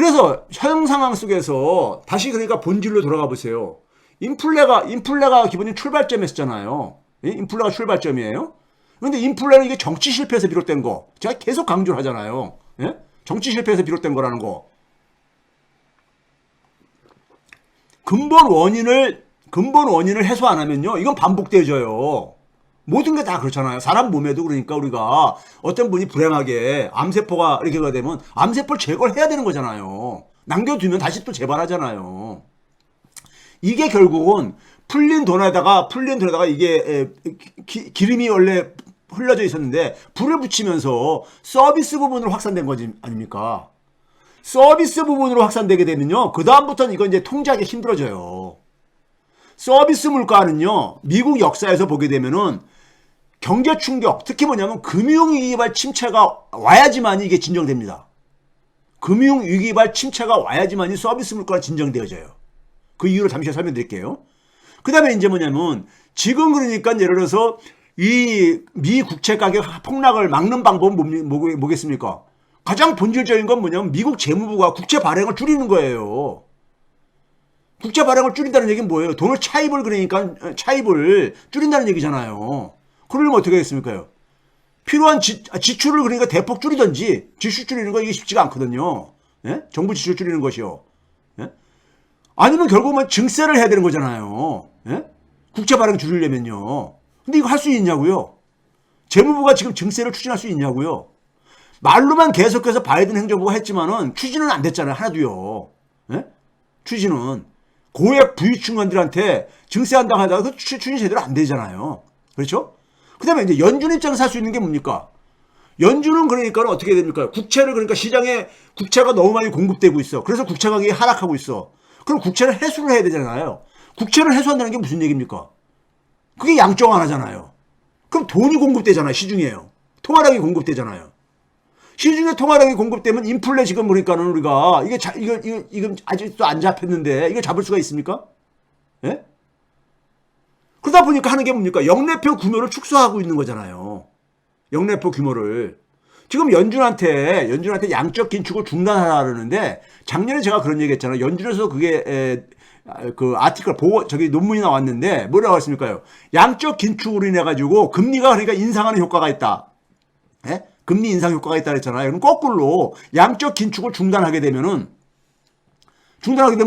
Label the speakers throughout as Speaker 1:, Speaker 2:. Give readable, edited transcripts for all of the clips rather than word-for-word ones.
Speaker 1: 그래서 현 상황 속에서 다시 그러니까 본질로 돌아가 보세요. 인플레가 기본적인 출발점이었잖아요. 인플레가 출발점이에요. 그런데 인플레는 이게 정치 실패에서 비롯된 거. 제가 계속 강조를 하잖아요. 예? 정치 실패에서 비롯된 거라는 거. 근본 원인을 해소 안 하면요. 이건 반복되어져요. 모든 게 다 그렇잖아요. 사람 몸에도 그러니까 우리가 어떤 분이 불행하게 암세포가 이렇게 되면 암세포를 제거를 해야 되는 거잖아요. 남겨두면 다시 또 재발하잖아요. 이게 결국은 풀린 돈에다가 이게 기름이 원래 흘려져 있었는데 불을 붙이면서 서비스 부분으로 확산된 거지 아닙니까? 서비스 부분으로 확산되게 되면요. 그다음부터는 이건 이제 통제하기 힘들어져요. 서비스 물가는요. 미국 역사에서 보게 되면은 경제 충격, 특히 뭐냐면 금융위기발 침체가 와야지만 이게 진정됩니다. 금융위기발 침체가 와야지만 이 서비스 물가가 진정되어져요. 그 이유를 잠시 설명드릴게요. 그 다음에 이제 뭐냐면 지금 그러니까 예를 들어서 이 미 국채 가격 폭락을 막는 방법은 뭐겠습니까? 가장 본질적인 건 뭐냐면 미국 재무부가 국채 발행을 줄이는 거예요. 국채 발행을 줄인다는 얘기는 뭐예요? 돈을 차입을 줄인다는 얘기잖아요. 그러려면 어떻게 하겠습니까? 필요한 지출을 그러니까 대폭 줄이든지 지출 줄이는 거 이게 쉽지가 않거든요. 예? 정부 지출 줄이는 것이요. 예? 아니면 결국은 증세를 해야 되는 거잖아요. 예? 국채 발행 줄이려면요. 근데 이거 할 수 있냐고요? 재무부가 지금 증세를 추진할 수 있냐고요? 말로만 계속해서 바이든 행정부가 했지만은 추진은 안 됐잖아요. 하나도요. 예? 추진은 고액 부유층원들한테 증세한다고 하다가 그 추진이 제대로 안 되잖아요. 그렇죠? 그 다음에 이제 연준 입장에서 할 수 있는 게 뭡니까? 연준은 그러니까 어떻게 됩니까? 국채를 그러니까 시장에 국채가 너무 많이 공급되고 있어. 그래서 국채 가격이 하락하고 있어. 그럼 국채를 해소를 해야 되잖아요. 국채를 해소한다는 게 무슨 얘기입니까? 그게 양적 완화잖아요. 그럼 돈이 공급되잖아요. 시중에요. 통화량이 공급되잖아요. 시중에 통화량이 공급되면 인플레 지금 그러니까는 우리가 이거 아직도 안 잡혔는데 이거 잡을 수가 있습니까? 예? 그러다 보니까 하는 게 뭡니까? 영래표 규모를 축소하고 있는 거잖아요. 영래표 규모를. 지금 연준한테 양적 긴축을 중단하라는데 작년에 제가 그런 얘기 했잖아요. 연준에서 그게 그 아티클 논문이 나왔는데 뭐라고 했습니까요? 양적 긴축으로 인해 가지고 금리가 그러니까 인상하는 효과가 있다. 예? 금리 인상 효과가 있다 그랬잖아요. 그럼 거꾸로 양적 긴축을 중단하게 되면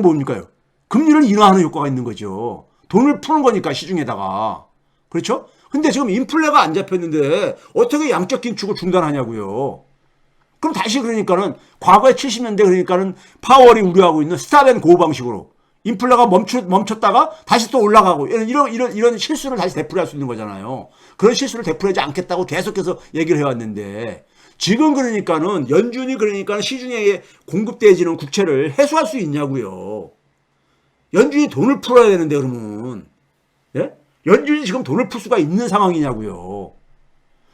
Speaker 1: 뭡니까요? 금리를 인하하는 효과가 있는 거죠. 돈을 푸는 거니까 시중에다가. 그렇죠? 근데 지금 인플레가 안 잡혔는데 어떻게 양적 긴축을 중단하냐고요. 그럼 다시 그러니까는 과거에 70년대 그러니까는 파월이 우려하고 있는 스탑앤고 방식으로 인플레가 멈췄다가 다시 또 올라가고 이런 실수를 다시 되풀이할 수 있는 거잖아요. 그런 실수를 되풀이하지 않겠다고 계속해서 얘기를 해왔는데 지금 그러니까는 연준이 그러니까 시중에 공급되어지는 국채를 해소할 수 있냐고요. 연준이 돈을 풀어야 되는데 그러면 예? 연준이 지금 돈을 풀 수가 있는 상황이냐고요.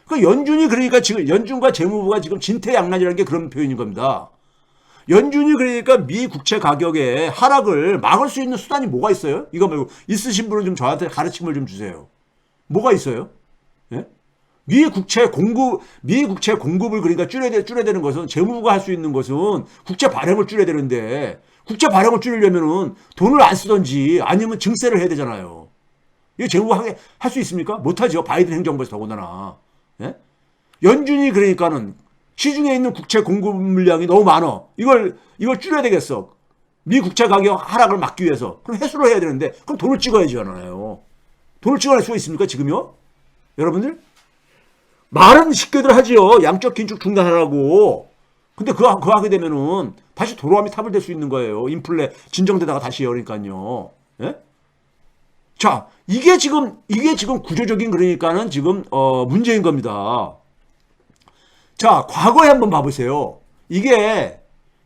Speaker 1: 그러니까 연준이 그러니까 지금 연준과 재무부가 지금 진퇴양난이라는 게 그런 표현인 겁니다. 연준이 그러니까 미 국채 가격의 하락을 막을 수 있는 수단이 뭐가 있어요? 이거 말고 있으신 분은 좀 저한테 가르침을 좀 주세요. 뭐가 있어요? 예? 미 국채 공급을 그러니까 줄여야 되는 것은 재무부가 할 수 있는 것은 국채 발행을 줄여야 되는데 국채 발행을 줄이려면은 돈을 안 쓰든지 아니면 증세를 해야 되잖아요. 이거 재무부가 할 수 있습니까? 못하죠. 바이든 행정부에서 더군다나. 예? 연준이 그러니까는 시중에 있는 국채 공급 물량이 너무 많아. 이걸 줄여야 되겠어. 미 국채 가격 하락을 막기 위해서. 그럼 해소를 해야 되는데 그럼 돈을 찍어야지잖아요. 돈을 찍어낼 수가 있습니까? 지금요? 여러분들? 말은 쉽게들 하지요. 양적 긴축 중단하라고. 근데 그거 하게 되면은 다시 도로함이 타불 될 수 있는 거예요. 인플레 진정되다가 다시 그러니까요. 예? 자, 이게 지금 구조적인 그러니까는 지금 문제인 겁니다. 자, 과거에 한번 봐보세요. 이게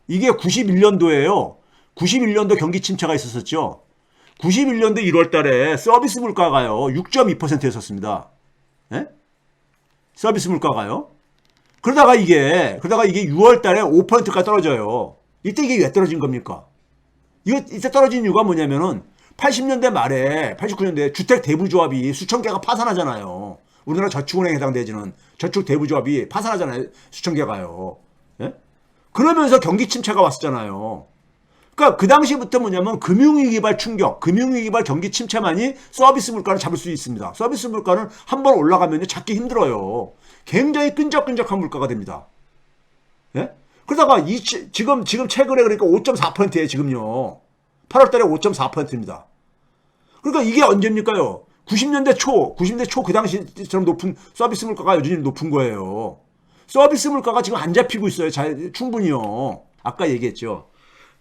Speaker 1: 91년도예요. 91년도 경기 침체가 있었었죠. 91년도 1월 달에 서비스 물가가요. 6.2%였었습니다. 예? 서비스 물가가요. 그러다가 이게 6월 달에 5%까지 떨어져요. 이때 이게 왜 떨어진 겁니까? 이때 떨어진 이유가 뭐냐면은 80년대 말에 89년대 주택 대부조합이 수천 개가 파산하잖아요. 우리나라 저축은행에 해당되지는 저축 대부조합이 파산하잖아요. 수천 개가요. 예? 그러면서 경기 침체가 왔었잖아요. 그러니까 그 당시부터 뭐냐면 금융위기발 충격, 금융위기발 경기 침체만이 서비스 물가를 잡을 수 있습니다. 서비스 물가는 한번 올라가면 잡기 힘들어요. 굉장히 끈적끈적한 물가가 됩니다. 예? 그러다가 지금 최근에 그러니까 5.4%예요, 지금요. 8월 달에 5.4%입니다. 그러니까 이게 언제입니까요? 90년대 초 그 당시처럼 높은 서비스 물가가 여전히 높은 거예요. 서비스 물가가 지금 안 잡히고 있어요. 충분히요. 아까 얘기했죠.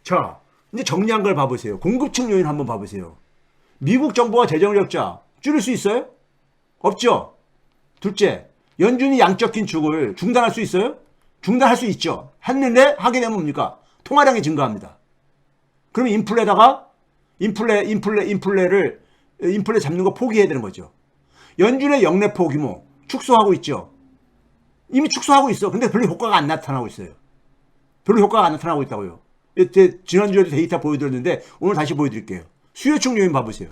Speaker 1: 자, 이제 정리한 걸 봐보세요. 공급층 요인 한번 봐보세요. 미국 정부가 재정 적자 줄일 수 있어요? 없죠. 둘째, 연준이 양적 긴축을 중단할 수 있어요? 중단할 수 있죠. 했는데 하게 되면 뭡니까? 통화량이 증가합니다. 그러면 인플레 잡는 거 포기해야 되는 거죠. 연준의 역내포 규모 축소하고 있죠. 이미 축소하고 있어. 근데 별로 효과가 안 나타나고 있어요. 별로 효과가 안 나타나고 있다고요. 지난주에도 데이터 보여드렸는데 오늘 다시 보여드릴게요. 수요층 요인 봐보세요.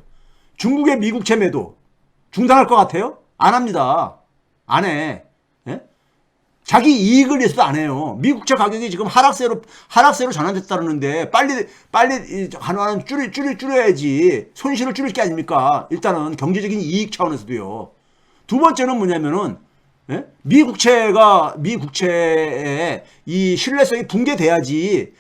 Speaker 1: 중국의 미국채 매도 중단할 것 같아요? 안 합니다. 안 해. 예? 자기 이익을 위해서도 안 해요. 미국채 가격이 지금 하락세로 전환됐다는데 빨리 하나는 줄여야지. 손실을 줄일 게 아닙니까? 일단은 경제적인 이익 차원에서도요. 두 번째는 뭐냐면은 예? 미국채의 이 신뢰성이 붕괴돼야지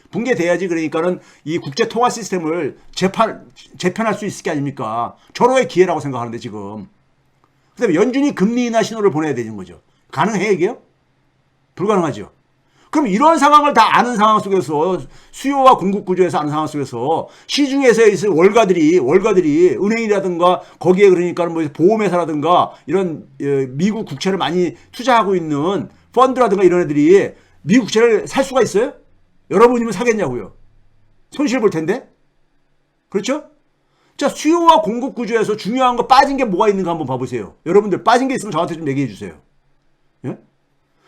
Speaker 1: 그러니까는 이 국제 통화 시스템을 재편할 수 있을 게 아닙니까? 절호의 기회라고 생각하는데 지금. 그다음에 연준이 금리 인하 신호를 보내야 되는 거죠. 가능해 이게요? 불가능하죠. 그럼 이런 상황을 다 아는 상황 속에서 수요와 공급 구조에서 아는 상황 속에서 시중에서 있을 월가들이 은행이라든가 거기에 그러니까 뭐 보험회사라든가 이런 미국 국채를 많이 투자하고 있는 펀드라든가 이런 애들이 미국 국채를 살 수가 있어요? 여러분이면 사겠냐고요. 손실 볼 텐데. 그렇죠? 자, 수요와 공급 구조에서 중요한 거 빠진 게 뭐가 있는가 한번 봐보세요. 여러분들 빠진 게 있으면 저한테 좀 얘기해 주세요. 예?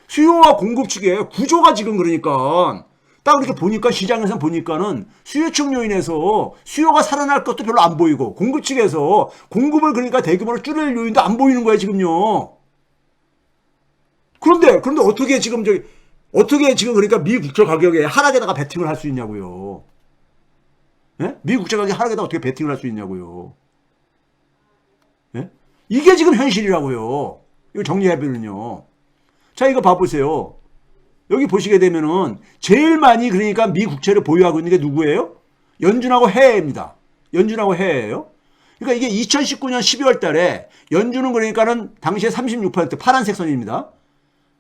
Speaker 1: 수요와 공급 측의 구조가 지금 그러니까 딱 이렇게 보니까 시장에서 보니까는 수요층 요인에서 수요가 살아날 것도 별로 안 보이고 공급 측에서 공급을 그러니까 대규모로 줄일 요인도 안 보이는 거예요 지금요. 그런데 어떻게 지금 그러니까 미 국채 가격에 하락에다가 베팅을 할 수 있냐고요. 예? 미 국채 가격 하락에다가 어떻게 베팅을 할 수 있냐고요. 예? 이게 지금 현실이라고요. 이거 정리해보면요. 자, 이거 봐보세요. 여기 보시게 되면은 제일 많이 그러니까 미 국채를 보유하고 있는 게 누구예요? 연준하고 해외입니다. 연준하고 해외예요. 그러니까 이게 2019년 12월 달에 연준은 그러니까는 당시에 36% 파란색 선입니다.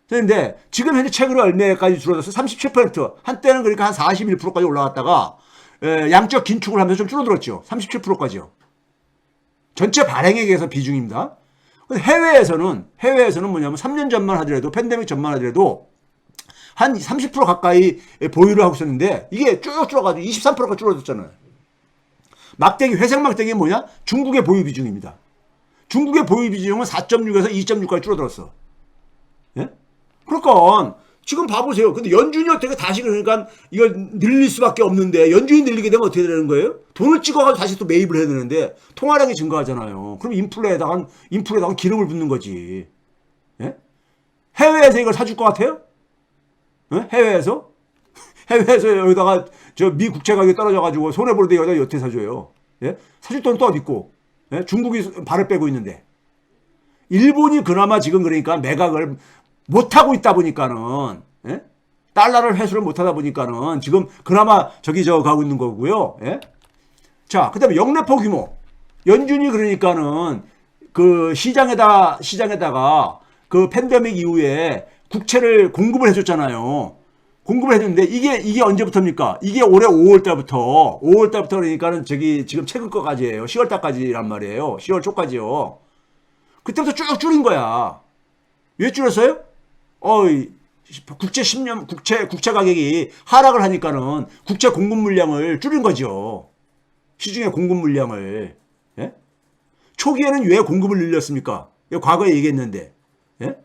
Speaker 1: 그런데 지금 현재 최근에 얼마까지 줄어들었어요? 37%. 한때는 그러니까 한 41%까지 올라갔다가 양적 긴축을 하면서 좀 줄어들었죠. 37%까지요. 전체 발행액에 의해서 비중입니다. 해외에서는 뭐냐면 3년 전만 하더라도 팬데믹 전만 하더라도 한 30% 가까이 보유를 하고 있었는데 이게 쭉 줄어가지고 23%가 줄어들었잖아요. 회색 막대기 뭐냐? 중국의 보유 비중입니다. 중국의 보유 비중은 4.6에서 2.6까지 줄어들었어. 예? 그러니까 지금 봐보세요. 근데 연준이 어떻게 다시 그러니까 이걸 늘릴 수밖에 없는데 연준이 늘리게 되면 어떻게 되는 거예요? 돈을 찍어가지고 다시 또 매입을 해야 되는데 통화량이 증가하잖아요. 그럼 인플레에다가 기름을 붓는 거지. 예? 해외에서 이걸 사줄 것 같아요? 예? 해외에서 여기다가 저 미 국채 가격이 떨어져가지고 손해보는데 여기다 어떻게 사줘요? 예? 사줄 돈은 또 어디 있고? 예? 중국이 발을 빼고 있는데. 일본이 그나마 지금 그러니까 매각을 못하고 있다 보니까는, 예? 달러를 회수를 못하다 보니까는 지금 그나마 가고 있는 거고요. 예? 자, 그 다음에 역내포 규모. 연준이 그러니까는 그 시장에다가 그 팬데믹 이후에 국채를 공급을 해줬잖아요. 공급을 해줬는데 이게 언제부터입니까? 이게 올해 5월 달부터 그러니까는 지금 최근 거까지예요. 10월 달까지란 말이에요. 10월 초까지요. 그때부터 쭉 줄인 거야. 왜 줄였어요? 국채 가격이 하락을 하니까는 국채 공급 물량을 줄인 거죠. 시중의 공급 물량을. 예? 초기에는 왜 공급을 늘렸습니까? 과거에 얘기했는데. 예?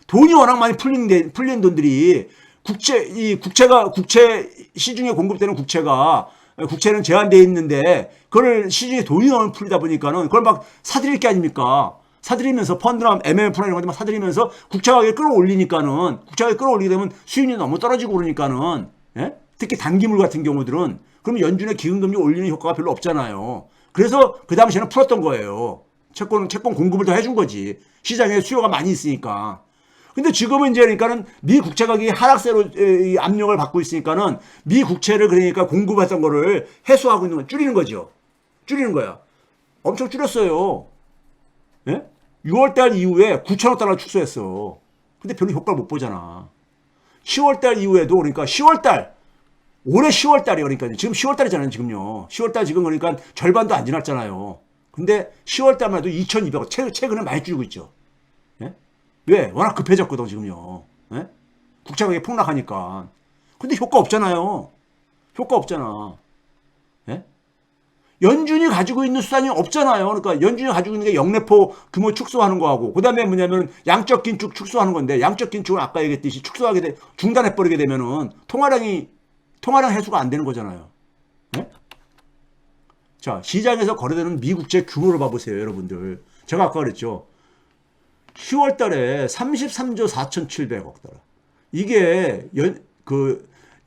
Speaker 1: 돈이 워낙 많이 풀린 돈들이 국채 시중에 공급되는 국채는 제한되어 있는데 그걸 시중에 돈이 너무 풀리다 보니까는 그걸 막 사들일 게 아닙니까? 사들이면서 펀드나 MMF나 이런 것들 막 사들이면서 국채 가격을 끌어올리게 되면 수익률이 너무 떨어지고 그러니까는 예? 특히 단기물 같은 경우들은 그러면 연준의 기금금리 올리는 효과가 별로 없잖아요. 그래서 그 당시에는 풀었던 거예요. 채권 공급을 더 해준 거지. 시장에 수요가 많이 있으니까. 근데 지금은 이제 그러니까는 미 국채 가격이 하락세로 압력을 받고 있으니까는 미 국채를 그러니까 공급했던 거를 해소하고 있는 건 줄이는 거죠. 줄이는 거야. 엄청 줄였어요. 예? 6월달 이후에 9천억 달러 축소했어. 근데 별로 효과를 못 보잖아. 10월달 이후에도 그러니까 10월달 올해 10월달이요. 그러니까 지금 10월달이잖아요. 지금요. 10월달 지금 그러니까 절반도 안 지났잖아요. 근데 10월달만 해도 2,200억 최근에 많이 줄이고 있죠. 예? 왜? 워낙 급해졌거든 지금요. 예? 국채 가격이 폭락하니까. 근데 효과 없잖아요. 효과 없잖아. 예? 연준이 가지고 있는 수단이 없잖아요. 그러니까 연준이 가지고 있는 게 영래포 규모 축소하는 거하고 그다음에 뭐냐면 양적 긴축 축소하는 건데 양적 긴축은 아까 얘기했듯이 중단해 버리게 되면은 통화량 해소가 안 되는 거잖아요. 네? 자, 시장에서 거래되는 미국채 규모를 봐보세요, 여러분들. 제가 아까 그랬죠. 10월 달에 33조 4,700억 달러. 이게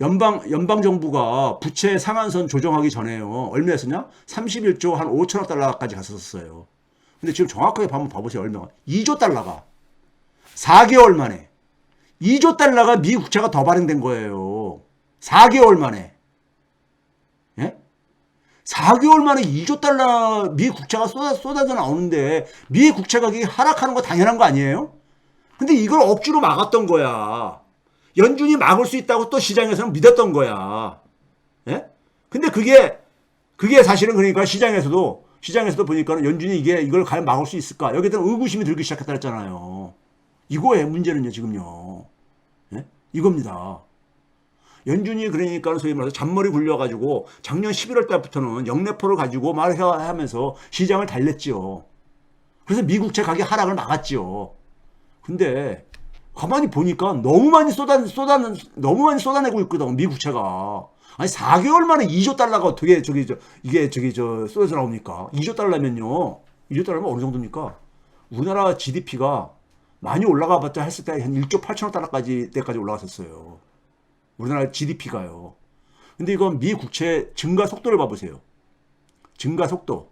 Speaker 1: 연방 정부가 부채 상한선 조정하기 전에요. 얼마였었냐? 31조 한 5천억 달러까지 갔었어요. 근데 지금 정확하게 한번 봐보세요. 얼마가? 2조 달러가 4개월 만에 2조 달러가 미 국채가 더 발행된 거예요. 4개월 만에. 예? 4개월 만에 2조 달러 미 국채가 쏟아져 나오는데 미 국채 가격이 하락하는 거 당연한 거 아니에요? 근데 이걸 억지로 막았던 거야. 연준이 막을 수 있다고 또 시장에서는 믿었던 거야. 예? 근데 그게 사실은 그러니까 시장에서도 보니까 연준이 이걸 과연 막을 수 있을까? 여기에 대한 의구심이 들기 시작했다 했잖아요. 이거의 문제는요, 지금요. 예? 이겁니다. 연준이 그러니까 소위 말해서 잔머리 굴려가지고 작년 11월 달부터는 영래포를 가지고 말하면서 시장을 달랬지요. 그래서 미국채 가격 하락을 막았지요. 근데 가만히 보니까 너무 많이 쏟아내고 있거든, 미국채가. 아니, 4개월 만에 2조 달러가 어떻게 이게 쏟아져 나옵니까? 2조 달러면요. 2조 달러면 어느 정도입니까? 우리나라 GDP가 많이 올라가봤자 했을 때 한 1조 8천억 달러까지 때까지 올라갔었어요. 우리나라 GDP가요. 근데 이건 미 국채 증가 속도를 봐보세요. 증가 속도.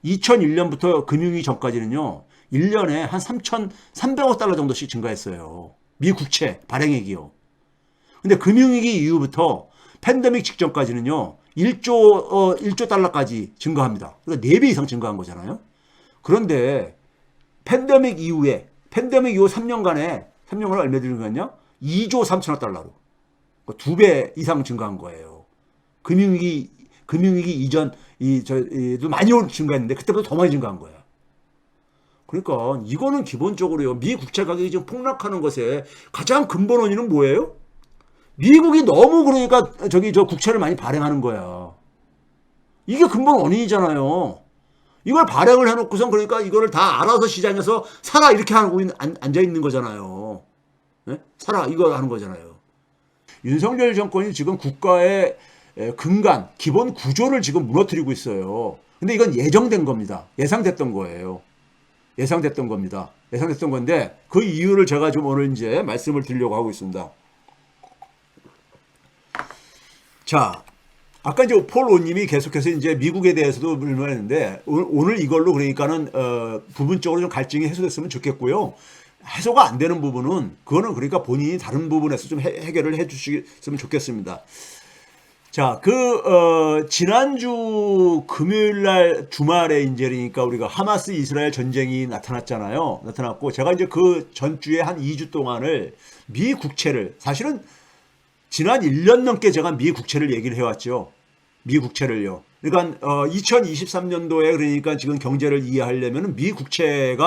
Speaker 1: 2001년부터 금융위기 전까지는요. 1년에 한 3,300억 달러 정도씩 증가했어요. 미 국채 발행액이요. 근데 금융위기 이후부터 팬데믹 직전까지는요. 1조 달러까지 증가합니다. 그러니까 4배 이상 증가한 거잖아요. 그런데 팬데믹 이후 3년간에 얼마 증가했냐? 2조 3천억 달러로. 2배 이상 증가한 거예요. 금융위기 이전 도 많이 증가했는데 그때보다 더 많이 증가한 거야. 그러니까 이거는 기본적으로요. 미 국채 가격이 지금 폭락하는 것에 가장 근본 원인은 뭐예요? 미국이 너무 그러니까 국채를 많이 발행하는 거야. 이게 근본 원인이잖아요. 이걸 발행을 해놓고선 그러니까 이거를 다 알아서 시장에서 사라 이렇게 하고 앉아 있는 거잖아요. 네? 사라 이거 하는 거잖아요. 윤석열 정권이 지금 국가의 근간, 기본 구조를 지금 무너뜨리고 있어요. 근데 이건 예정된 겁니다. 예상됐던 거예요. 예상됐던 겁니다. 예상됐던 건데 그 이유를 제가 좀 오늘 이제 말씀을 드리려고 하고 있습니다. 자, 아까 이제 폴 오님이 계속해서 이제 미국에 대해서도 불만했는데 오늘 이걸로 그러니까는 부분적으로 좀 갈증이 해소됐으면 좋겠고요. 해소가 안 되는 부분은 그거는 그러니까 본인이 다른 부분에서 좀 해결을 해 주셨으면 좋겠습니다. 자, 지난주 금요일 날 주말에 이제 그러니까 우리가 하마스 이스라엘 전쟁이 나타났고 제가 이제 그 전주에 한 2주 동안을 미 국채를 사실은 지난 1년 넘게 제가 미 국채를 얘기를 해왔죠. 미 국채를요. 그러니까 2023년도에 그러니까 지금 경제를 이해하려면 미 국채를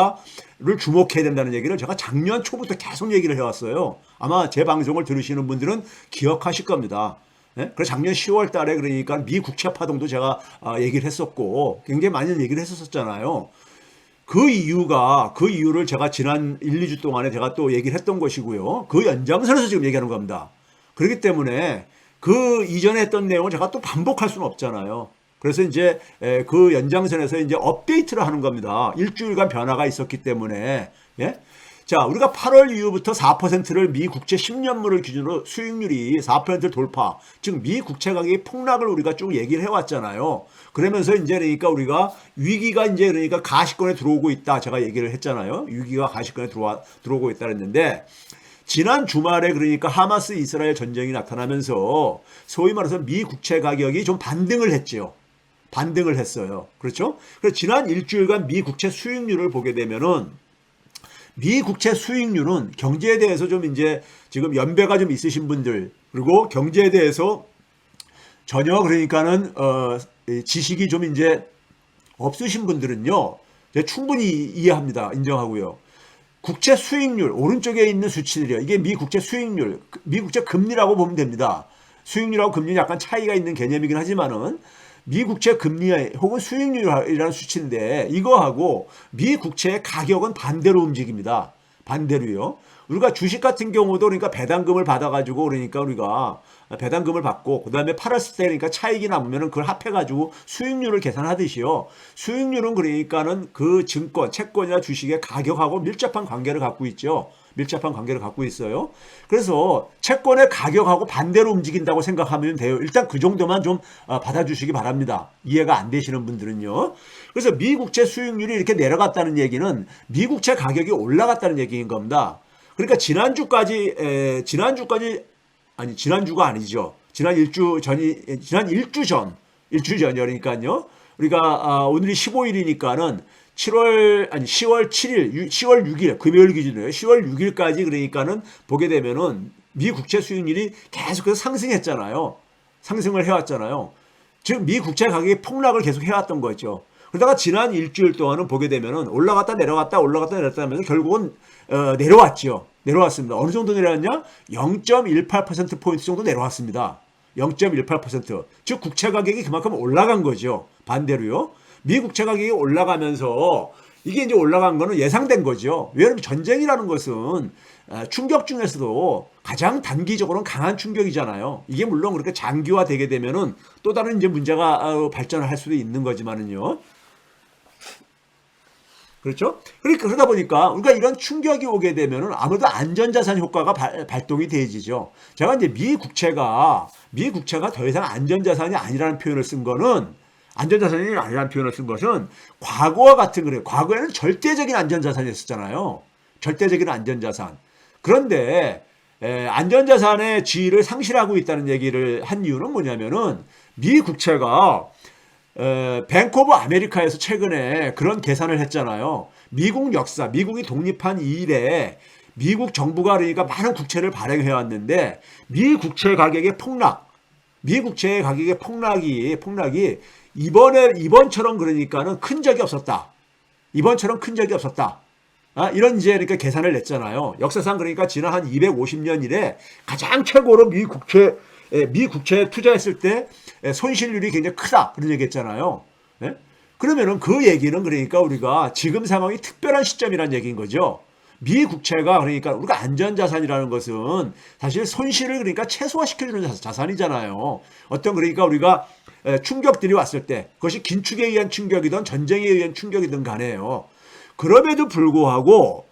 Speaker 1: 주목해야 된다는 얘기를 제가 작년 초부터 계속 얘기를 해왔어요. 아마 제 방송을 들으시는 분들은 기억하실 겁니다. 네? 그래서 작년 10월 달에 그러니까 미 국채 파동도 제가 얘기를 했었고 굉장히 많이 얘기를 했었잖아요. 그 이유를 제가 지난 1, 2주 동안에 제가 또 얘기를 했던 것이고요. 그 연장선에서 지금 얘기하는 겁니다. 그렇기 때문에 그 이전에 했던 내용을 제가 또 반복할 수는 없잖아요. 그래서 이제 그 연장선에서 이제 업데이트를 하는 겁니다. 일주일간 변화가 있었기 때문에. 예? 자, 우리가 8월 이후부터 4%를 미 국채 10년물을 기준으로 수익률이 4% 돌파, 즉 미 국채 가격의 폭락을 우리가 쭉 얘기를 해왔잖아요. 그러면서 이제 그러니까 우리가 위기가 이제 그러니까 가시권에 들어오고 있다, 제가 얘기를 했잖아요. 위기가 가시권에 들어오고 있다 그랬는데, 지난 주말에 그러니까 하마스 이스라엘 전쟁이 나타나면서 소위 말해서 미 국채 가격이 좀 반등을 했지요. 반등을 했어요. 그렇죠? 그래서 지난 일주일간 미 국채 수익률을 보게 되면은, 미 국채 수익률은 경제에 대해서 좀 이제 지금 연배가 좀 있으신 분들, 그리고 경제에 대해서 전혀 그러니까는 지식이 좀 이제 없으신 분들은요, 충분히 이해합니다. 인정하고요. 국채 수익률 오른쪽에 있는 수치들이요. 이게 미 국채 수익률, 미 국채 금리라고 보면 됩니다. 수익률하고 금리는 약간 차이가 있는 개념이긴 하지만은 미 국채 금리 혹은 수익률이라는 수치인데, 이거하고 미 국채의 가격은 반대로 움직입니다. 반대로요. 우리가 주식 같은 경우도 그러니까 배당금을 받아가지고 그러니까 우리가 배당금을 받고 그다음에 팔았을 때 그러니까 차익이 남으면은 그걸 합해가지고 수익률을 계산하듯이요. 수익률은 그러니까는 그 증권, 채권이나 주식의 가격하고 밀접한 관계를 갖고 있죠. 밀접한 관계를 갖고 있어요. 그래서 채권의 가격하고 반대로 움직인다고 생각하면 돼요. 일단 그 정도만 좀 받아주시기 바랍니다. 이해가 안 되시는 분들은요. 그래서 미국채 수익률이 이렇게 내려갔다는 얘기는 미국채 가격이 올라갔다는 얘기인 겁니다. 그러니까 지난주가 아니죠. 지난 일주 전이라니까요. 우리가 오늘이 15일이니까는 10월 7일, 10월 6일 금요일 기준으로요. 10월 6일까지 그러니까는 보게 되면은 미 국채 수익률이 계속해서 상승했잖아요. 상승을 해왔잖아요. 즉 미 국채 가격이 폭락을 계속 해왔던 거죠. 그러다가 지난 일주일 동안은 보게 되면은 올라갔다 내려갔다 하면서 결국은 내려왔죠. 내려왔습니다. 어느 정도 내려왔냐? 0.18%포인트 정도 내려왔습니다. 0.18%. 즉 국채 가격이 그만큼 올라간 거죠. 반대로요. 미 국채 가격이 올라가면서 이게 이제 올라간 거는 예상된 거죠. 왜냐하면 전쟁이라는 것은 충격 중에서도 가장 단기적으로는 강한 충격이잖아요. 이게 물론 그렇게 장기화되게 되면은 또 다른 이제 문제가 발전을 할 수도 있는 거지만은요. 그렇죠? 그러다 보니까 우리가 이런 충격이 오게 되면은 아무래도 안전자산 효과가 발동이 되지죠. 제가 이제 미 국채가 더 이상 안전자산이 아니라는 표현을 쓴 거는, 안전자산이 아니라는 표현을 쓴 것은 과거와 같은 거예요. 과거에는 절대적인 안전자산이었잖아요. 절대적인 안전자산. 그런데 안전자산의 지위를 상실하고 있다는 얘기를 한 이유는 뭐냐면은 미 국채가 뱅크 오브 아메리카에서 최근에 그런 계산을 했잖아요. 미국 역사, 미국이 독립한 이래 미국 정부가 그러니까 많은 국채를 발행해 왔는데 미 국채 가격의 폭락이 이번처럼 그러니까는 큰 적이 없었다. 이번처럼 큰 적이 없었다. 이런 이제 그러니까 계산을 냈잖아요. 역사상 그러니까 지난 한 250년 이래 가장 최고로 미 국채에 투자했을 때 손실률이 굉장히 크다. 그런 얘기 했잖아요. 예? 그러면은 그 얘기는 그러니까 우리가 지금 상황이 특별한 시점이라는 얘기인 거죠. 미 국채가 그러니까 우리가 안전자산이라는 것은 사실 손실을 그러니까 최소화시켜주는 자산이잖아요. 어떤 그러니까 우리가 충격들이 왔을 때 그것이 긴축에 의한 충격이든 전쟁에 의한 충격이든 간에요. 그럼에도 불구하고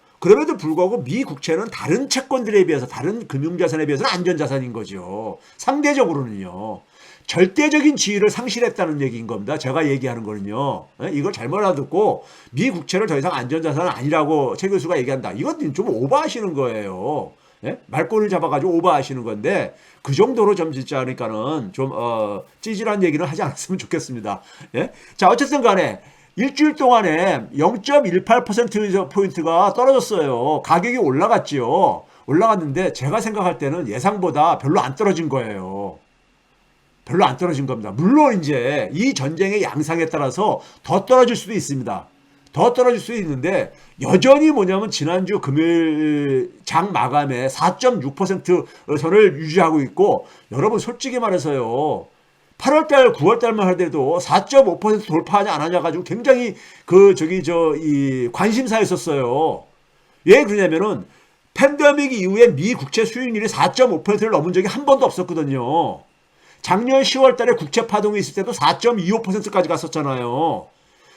Speaker 1: 미 국채는 다른 채권들에 비해서 다른 금융자산에 비해서는 안전자산인 거죠. 상대적으로는요. 절대적인 지위를 상실했다는 얘기인 겁니다. 제가 얘기하는 거는요. 이걸 잘못 알아듣고 미 국채를 더 이상 안전자산은 아니라고 최 교수가 얘기한다. 이건 좀 오버하시는 거예요. 말꼬리를 잡아가지고 오버하시는 건데 그 정도로 좀 진짜 그러니까는 좀 찌질한 얘기는 하지 않았으면 좋겠습니다. 자, 어쨌든 간에 일주일 동안에 0.18%포인트가 떨어졌어요. 가격이 올라갔지요. 올라갔는데 제가 생각할 때는 예상보다 별로 안 떨어진 거예요. 별로 안 떨어진 겁니다. 물론 이제 이 전쟁의 양상에 따라서 더 떨어질 수도 있습니다. 더 떨어질 수도 있는데 여전히 뭐냐면 지난주 금요일 장 마감에 4.6% 선을 유지하고 있고, 여러분 솔직히 말해서요. 8월달, 9월달만 하더라도 4.5% 돌파하지 않았냐 가지고 굉장히 이 관심사였었어요. 왜 그러냐면은 팬데믹 이후에 미 국채 수익률이 4.5%를 넘은 적이 한 번도 없었거든요. 작년 10월달에 국채 파동이 있을 때도 4.25%까지 갔었잖아요.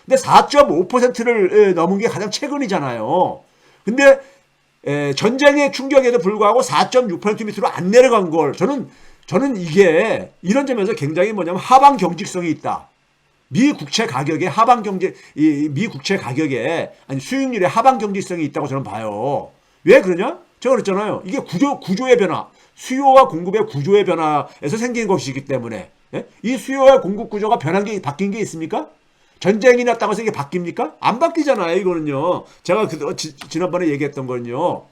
Speaker 1: 근데 4.5%를 넘은 게 가장 최근이잖아요. 근데 전쟁의 충격에도 불구하고 4.6% 밑으로 안 내려간 걸 저는 이게 이런 점에서 굉장히 뭐냐면 하방 경직성이 있다. 미 국채 가격에 미 국채 가격에 아니 수익률에 하방 경직성이 있다고 저는 봐요. 왜 그러냐? 제가 그랬잖아요. 이게 구조의 변화, 수요와 공급의 구조의 변화에서 생긴 것이기 때문에 이 수요와 공급 구조가 바뀐 게 있습니까? 전쟁이 났다고 해서 이게 바뀝니까? 안 바뀌잖아요. 이거는요. 제가 지난번에 얘기했던 거는요.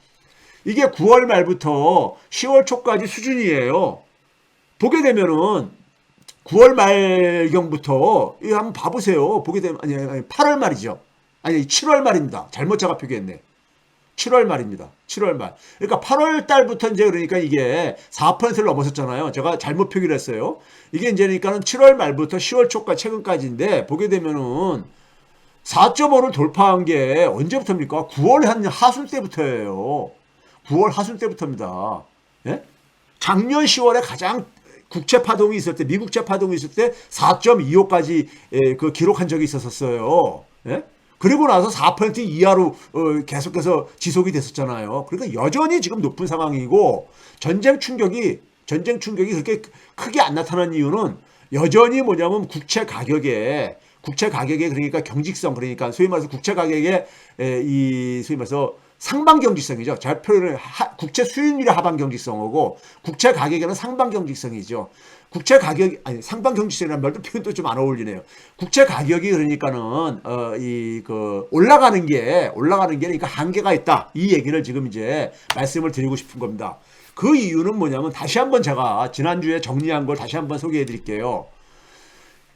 Speaker 1: 이게 9월 말부터 10월 초까지 수준이에요. 보게 되면은 9월 말경부터 이거 한번 봐보세요. 보게 되면 아니 8월 말이죠. 아니 7월 말입니다. 잘못 제가 표기했네. 7월 말입니다. 7월 말. 그러니까 8월 달부터 이제 그러니까 이게 4%를 넘었었잖아요. 제가 잘못 표기를 했어요. 이게 이제 그러니까는 7월 말부터 10월 초까지 최근까지인데 보게 되면은 4.5를 돌파한 게 언제부터입니까? 9월 한 하순 때부터예요. 9월 하순 때부터입니다. 예? 작년 10월에 가장 국채 파동이 있을 때, 미국채 파동이 있을 때 4.25까지 그 기록한 적이 있었어요. 예? 그리고 나서 4% 이하로 계속해서 지속이 됐었잖아요. 그러니까 여전히 지금 높은 상황이고 전쟁 충격이 그렇게 크게 안 나타난 이유는 여전히 뭐냐면 국채 가격에 그러니까 경직성 그러니까 소위 말해서 국채 가격에 소위 말해서 상방 경직성이죠. 잘 표현을 국채 수익률의 하방 경직성이고 국채 가격에는 상방 경직성이죠. 상방 경직성이라는 말도 표현도 좀 안 어울리네요. 국채 가격이 그러니까는 올라가는 게 그러니까 한계가 있다. 이 얘기를 지금 이제 말씀을 드리고 싶은 겁니다. 그 이유는 뭐냐면 다시 한번 제가 지난주에 정리한 걸 다시 한번 소개해 드릴게요.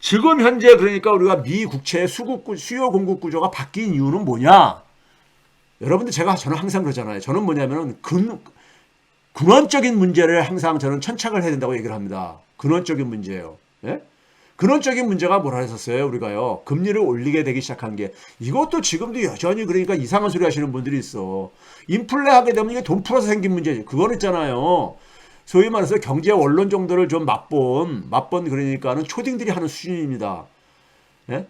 Speaker 1: 지금 현재 그러니까 우리가 미 국채의 수요 공급 구조가 바뀐 이유는 뭐냐? 여러분들 저는 항상 그러잖아요. 저는 뭐냐면은 근원적인 문제를 항상 저는 천착을 해야 된다고 얘기를 합니다. 근원적인 문제예요. 예? 근원적인 문제가 뭐라 했었어요? 우리가요. 금리를 올리게 되기 시작한 게 이것도 지금도 여전히 그러니까 이상한 소리 하시는 분들이 있어. 인플레 하게 되면 이게 돈 풀어서 생긴 문제지. 그건 있잖아요. 소위 말해서 경제 원론 정도를 좀 맛본 그러니까는 초딩들이 하는 수준입니다. 예?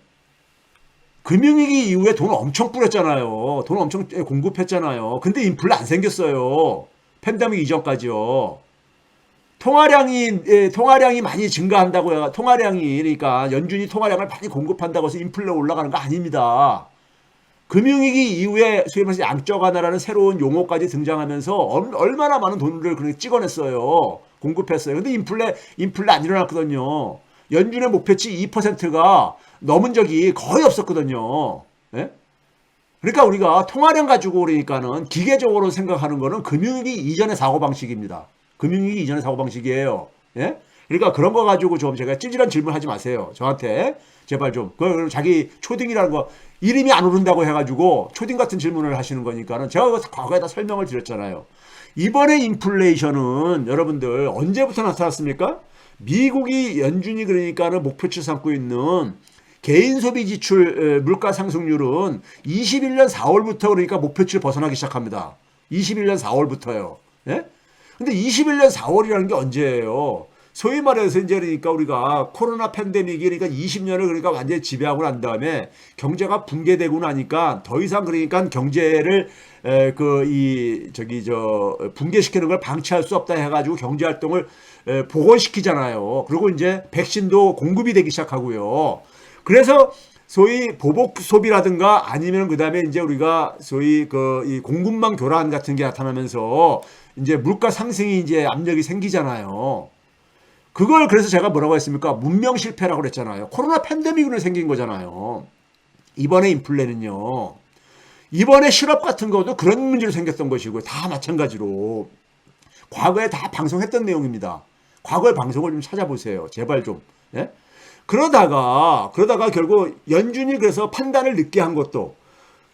Speaker 1: 금융위기 이후에 돈 엄청 뿌렸잖아요. 돈 엄청 공급했잖아요. 근데 인플레 안 생겼어요. 팬데믹 이전까지요. 통화량이 많이 증가한다고요. 그러니까 연준이 통화량을 많이 공급한다고 해서 인플레 올라가는 거 아닙니다. 금융위기 이후에 소위 말해서 양적 완화라는 새로운 용어까지 등장하면서 얼마나 많은 돈을 그렇게 찍어냈어요. 공급했어요. 근데 인플레 안 일어났거든요. 연준의 목표치 2%가 넘은 적이 거의 없었거든요. 예? 그러니까 우리가 통화량 가지고 그러니까는 기계적으로 생각하는 거는 금융위기 이전의 사고방식입니다. 금융위기 이전의 사고방식이에요. 예? 그러니까 그런 거 가지고 좀 제가 찌질한 질문 하지 마세요. 저한테 제발 좀. 자기 초딩이라는 거 이름이 안 오른다고 해가지고 초딩 같은 질문을 하시는 거니까는 제가 과거에다 설명을 드렸잖아요. 이번에 인플레이션은 여러분들 언제부터 나타났습니까? 미국이 연준이 그러니까는 목표치 삼고 있는 개인 소비 지출 물가 상승률은 21년 4월부터 그러니까 목표치를 벗어나기 시작합니다. 21년 4월부터요. 예? 근데 21년 4월이라는 게 언제예요? 소위 말해서 이제 그러니까 우리가 코로나 팬데믹이 그러니까 20년을 그러니까 완전히 지배하고 난 다음에 경제가 붕괴되고 나니까 더 이상 그러니까 경제를 붕괴시키는 걸 방치할 수 없다 해가지고 경제 활동을 복원시키잖아요. 그리고 이제 백신도 공급이 되기 시작하고요. 그래서 소위 보복 소비라든가 아니면 그 다음에 이제 우리가 소위 이 공급망 교란 같은 게 나타나면서 이제 물가 상승이 이제 압력이 생기잖아요. 그걸 그래서 제가 뭐라고 했습니까? 문명 실패라고 그랬잖아요. 코로나 팬데믹으로 생긴 거잖아요. 이번에 인플레는요. 이번에 실업 같은 것도 그런 문제로 생겼던 것이고요. 다 마찬가지로. 과거에 다 방송했던 내용입니다. 과거의 방송을 좀 찾아보세요. 제발 좀. 예? 그러다가 결국 연준이 그래서 판단을 늦게 한 것도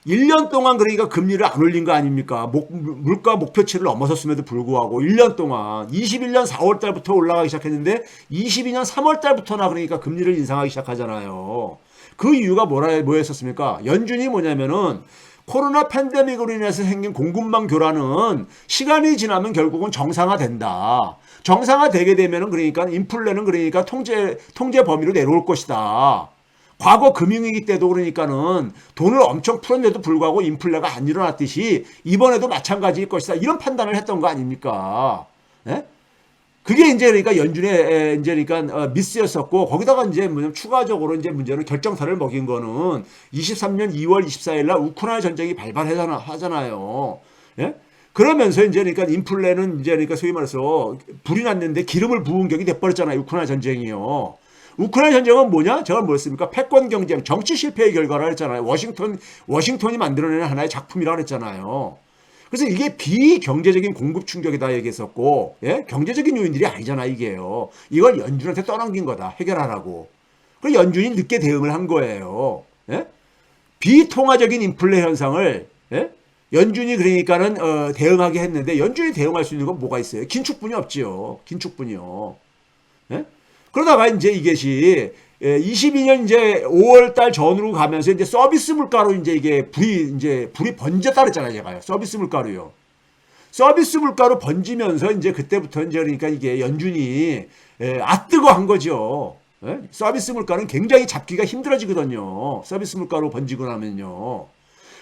Speaker 1: 1년 동안 그러니까 금리를 안 올린 거 아닙니까? 물가 목표치를 넘어섰음에도 불구하고 1년 동안 21년 4월 달부터 올라가기 시작했는데 22년 3월 달부터나 그러니까 금리를 인상하기 시작하잖아요. 그 이유가 뭐였었습니까? 연준이 뭐냐면은 코로나 팬데믹으로 인해서 생긴 공급망 교란은 시간이 지나면 결국은 정상화된다. 정상화되게 되면은 그러니까 인플레는 그러니까 통제 범위로 내려올 것이다. 과거 금융위기 때도 그러니까는 돈을 엄청 풀었는데도 불구하고 인플레가 안 일어났듯이 이번에도 마찬가지일 것이다. 이런 판단을 했던 거 아닙니까? 예? 그게 이제 그러니까 연준의 이제 그러니까 미스였었고, 거기다가 이제 뭐냐면 추가적으로 이제 문제는 결정타를 먹인 거는 23년 2월 24일 날 우크라이나 전쟁이 발발하잖아요. 예? 그러면서 이제 그러니까 인플레는 이제 그러니까 소위 말해서 불이 났는데 기름을 부은 격이 돼버렸잖아요. 우크라이나 전쟁이요. 우크라이나 전쟁은 뭐냐? 제가 뭐였습니까? 패권 경쟁, 정치 실패의 결과라 했잖아요. 워싱턴이 만들어내는 하나의 작품이라고 했잖아요. 그래서 이게 비경제적인 공급 충격이다 얘기했었고, 예? 경제적인 요인들이 아니잖아, 이게요. 이걸 연준한테 떠넘긴 거다, 해결하라고. 그 연준이 늦게 대응을 한 거예요. 예? 비통화적인 인플레 현상을, 예? 연준이 그러니까는, 대응하게 했는데, 연준이 대응할 수 있는 건 뭐가 있어요? 긴축분이 없지요. 긴축분이요. 예? 그러다가 이제 이것이 22년 이제 5월 달 전으로 가면서 이제 서비스 물가로 이제 이게 불이 번졌다 그랬잖아요, 제가요. 서비스 물가로요. 서비스 물가로 번지면서 이제 그때부터 이제 그러니까 이게 연준이 아뜨거 한 거죠. 예? 서비스 물가는 굉장히 잡기가 힘들어지거든요. 서비스 물가로 번지고 나면요.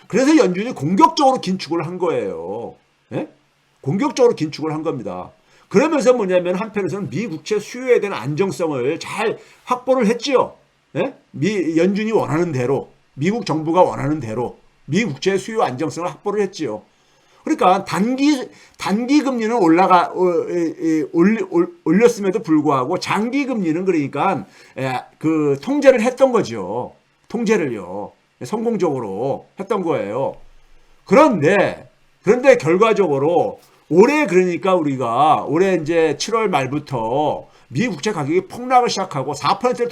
Speaker 1: 그래서 연준이 공격적으로 긴축을 한 거예요. 예? 공격적으로 긴축을 한 겁니다. 그러면서 뭐냐면 한편에서는 미 국채 수요에 대한 안정성을 잘 확보를 했지요. 예? 연준이 원하는 대로, 미국 정부가 원하는 대로 미 국채 수요 안정성을 확보를 했지요. 그러니까 단기 금리는 올렸음에도 불구하고 장기 금리는 그러니까 그 통제를 했던 거죠. 통제를요. 성공적으로 했던 거예요. 그런데 결과적으로 올해 그러니까 우리가 올해 이제 7월 말부터 미 국채 가격이 폭락을 시작하고 4%를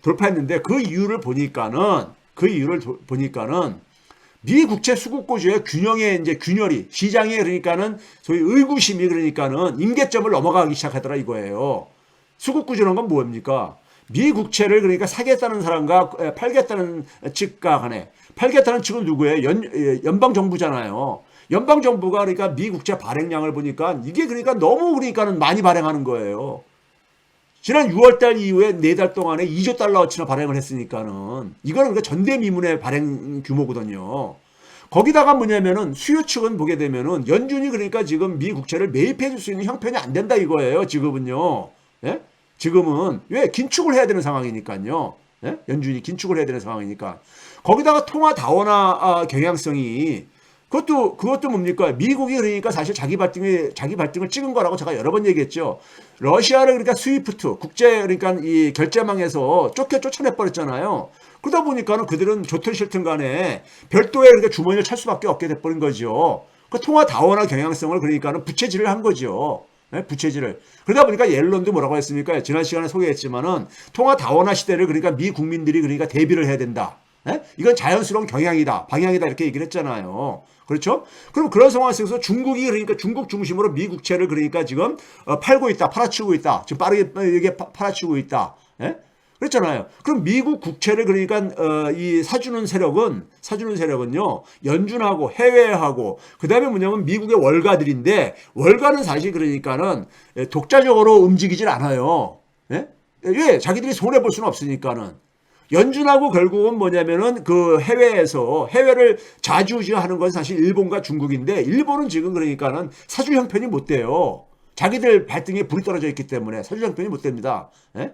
Speaker 1: 돌파했는데 그 이유를 보니까는 미 국채 수급 구조의 균열이 시장에 그러니까는 소위 의구심이 그러니까는 임계점을 넘어가기 시작하더라 이거예요. 수급 구조는 건 뭡니까? 미 국채를 그러니까 사겠다는 사람과 팔겠다는 측과 간에 팔겠다는 측은 누구예요? 연방 정부잖아요. 연방 정부가 그러니까 미 국채 발행량을 보니까 이게 그러니까 너무 그러니까는 많이 발행하는 거예요. 지난 6월 달 이후에 4달 동안에 2조 달러어치나 발행을 했으니까는 이거는 그러니까 전대미문의 발행 규모거든요. 거기다가 뭐냐면은 수요 측은 보게 되면은 연준이 그러니까 지금 미 국채를 매입해 줄 수 있는 형편이 안 된다 이거예요. 지금은요. 예? 지금은 왜 긴축을 해야 되는 상황이니까요. 예? 연준이 긴축을 해야 되는 상황이니까. 거기다가 통화 다원화 경향성이 그것도 뭡니까? 미국이 그러니까 사실 자기 발등을 찍은 거라고 제가 여러 번 얘기했죠. 러시아를 그러니까 스위프트, 그러니까 이 결제망에서 쫓아내 버렸잖아요. 그러다 보니까는 그들은 좋든 싫든 간에 별도의 그러니까 주머니를 찰 수밖에 없게 돼버린 거죠. 그 통화 다원화 경향성을 그러니까는 부채질을 한 거죠. 네? 부채질을. 그러다 보니까 옐런도 뭐라고 했습니까? 지난 시간에 소개했지만은 통화 다원화 시대를 그러니까 미 국민들이 그러니까 대비를 해야 된다. 네? 이건 자연스러운 방향이다 이렇게 얘기를 했잖아요. 그렇죠? 그럼 그런 상황 속에서 중국이 그러니까 중국 중심으로 미 국채를 그러니까 지금 팔아치우고 있다. 지금 빠르게 이게 팔아치우고 있다. 예? 그랬잖아요. 그럼 미국 국채를 그러니까 이 사주는 세력은요 연준하고 해외하고 그다음에 뭐냐면 미국의 월가들인데 월가는 사실 그러니까는 독자적으로 움직이질 않아요. 예? 왜? 자기들이 손해 볼 수는 없으니까는. 연준하고 결국은 뭐냐면은 그 해외를 좌지우지하는 건 사실 일본과 중국인데 일본은 지금 그러니까는 사주 형편이 못 돼요. 자기들 발등에 불이 떨어져 있기 때문에 사주 형편이 못 됩니다. 예?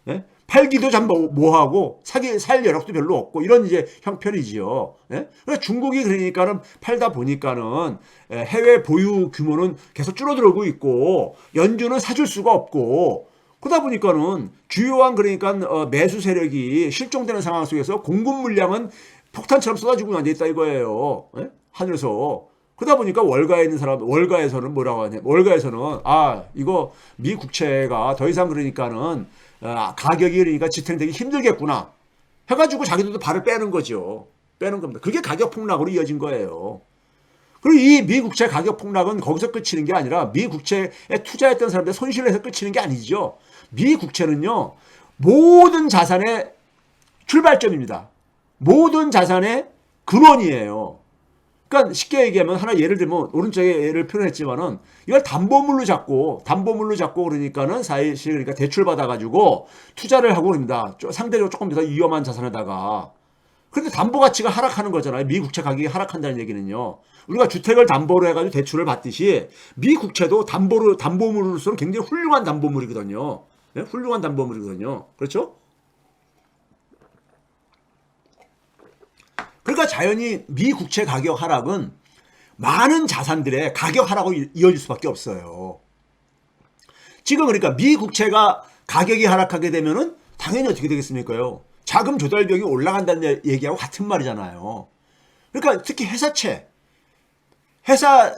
Speaker 1: 예? 팔기도 참 뭐하고 살 여력도 별로 없고 이런 이제 형편이지요. 예? 그래서 중국이 그러니까는 팔다 보니까는 해외 보유 규모는 계속 줄어들고 있고 연준은 사줄 수가 없고 그러다 보니까는 주요한 그러니까 매수 세력이 실종되는 상황 속에서 공급 물량은 폭탄처럼 쏟아지고 앉아 있다 이거예요. 예? 하늘에서. 그러다 보니까 월가에서는 뭐라고 하냐? 월가에서는 이거 미 국채가 더 이상 그러니까는 가격이 그러니까 지탱되기 힘들겠구나. 해가지고 자기들도 발을 빼는 거죠. 빼는 겁니다. 그게 가격 폭락으로 이어진 거예요. 그리고 이 미 국채 가격 폭락은 거기서 끝이는 게 아니라 미 국채에 투자했던 사람들 손실을 해서 끝이는 게 아니죠. 미 국채는요 모든 자산의 출발점입니다. 모든 자산의 근원이에요. 그러니까 쉽게 얘기하면 하나 예를 들면 오른쪽에 예를 표현했지만은 이걸 담보물로 잡고 그러니까는 사실 그러니까 대출 받아가지고 투자를 하고 그럽니다. 상대적으로 조금 더 위험한 자산에다가. 그런데 담보 가치가 하락하는 거잖아요. 미 국채 가격이 하락한다는 얘기는요. 우리가 주택을 담보로 해가지고 대출을 받듯이 미 국채도 담보물로서는 굉장히 훌륭한 담보물이거든요. 네? 훌륭한 담보물이거든요. 그렇죠? 그러니까 자연히 미 국채 가격 하락은 많은 자산들의 가격 하락으로 이어질 수밖에 없어요. 지금 그러니까 미 국채가 가격이 하락하게 되면은 당연히 어떻게 되겠습니까요? 자금 조달비용이 올라간다는 얘기하고 같은 말이잖아요. 그러니까 특히 회사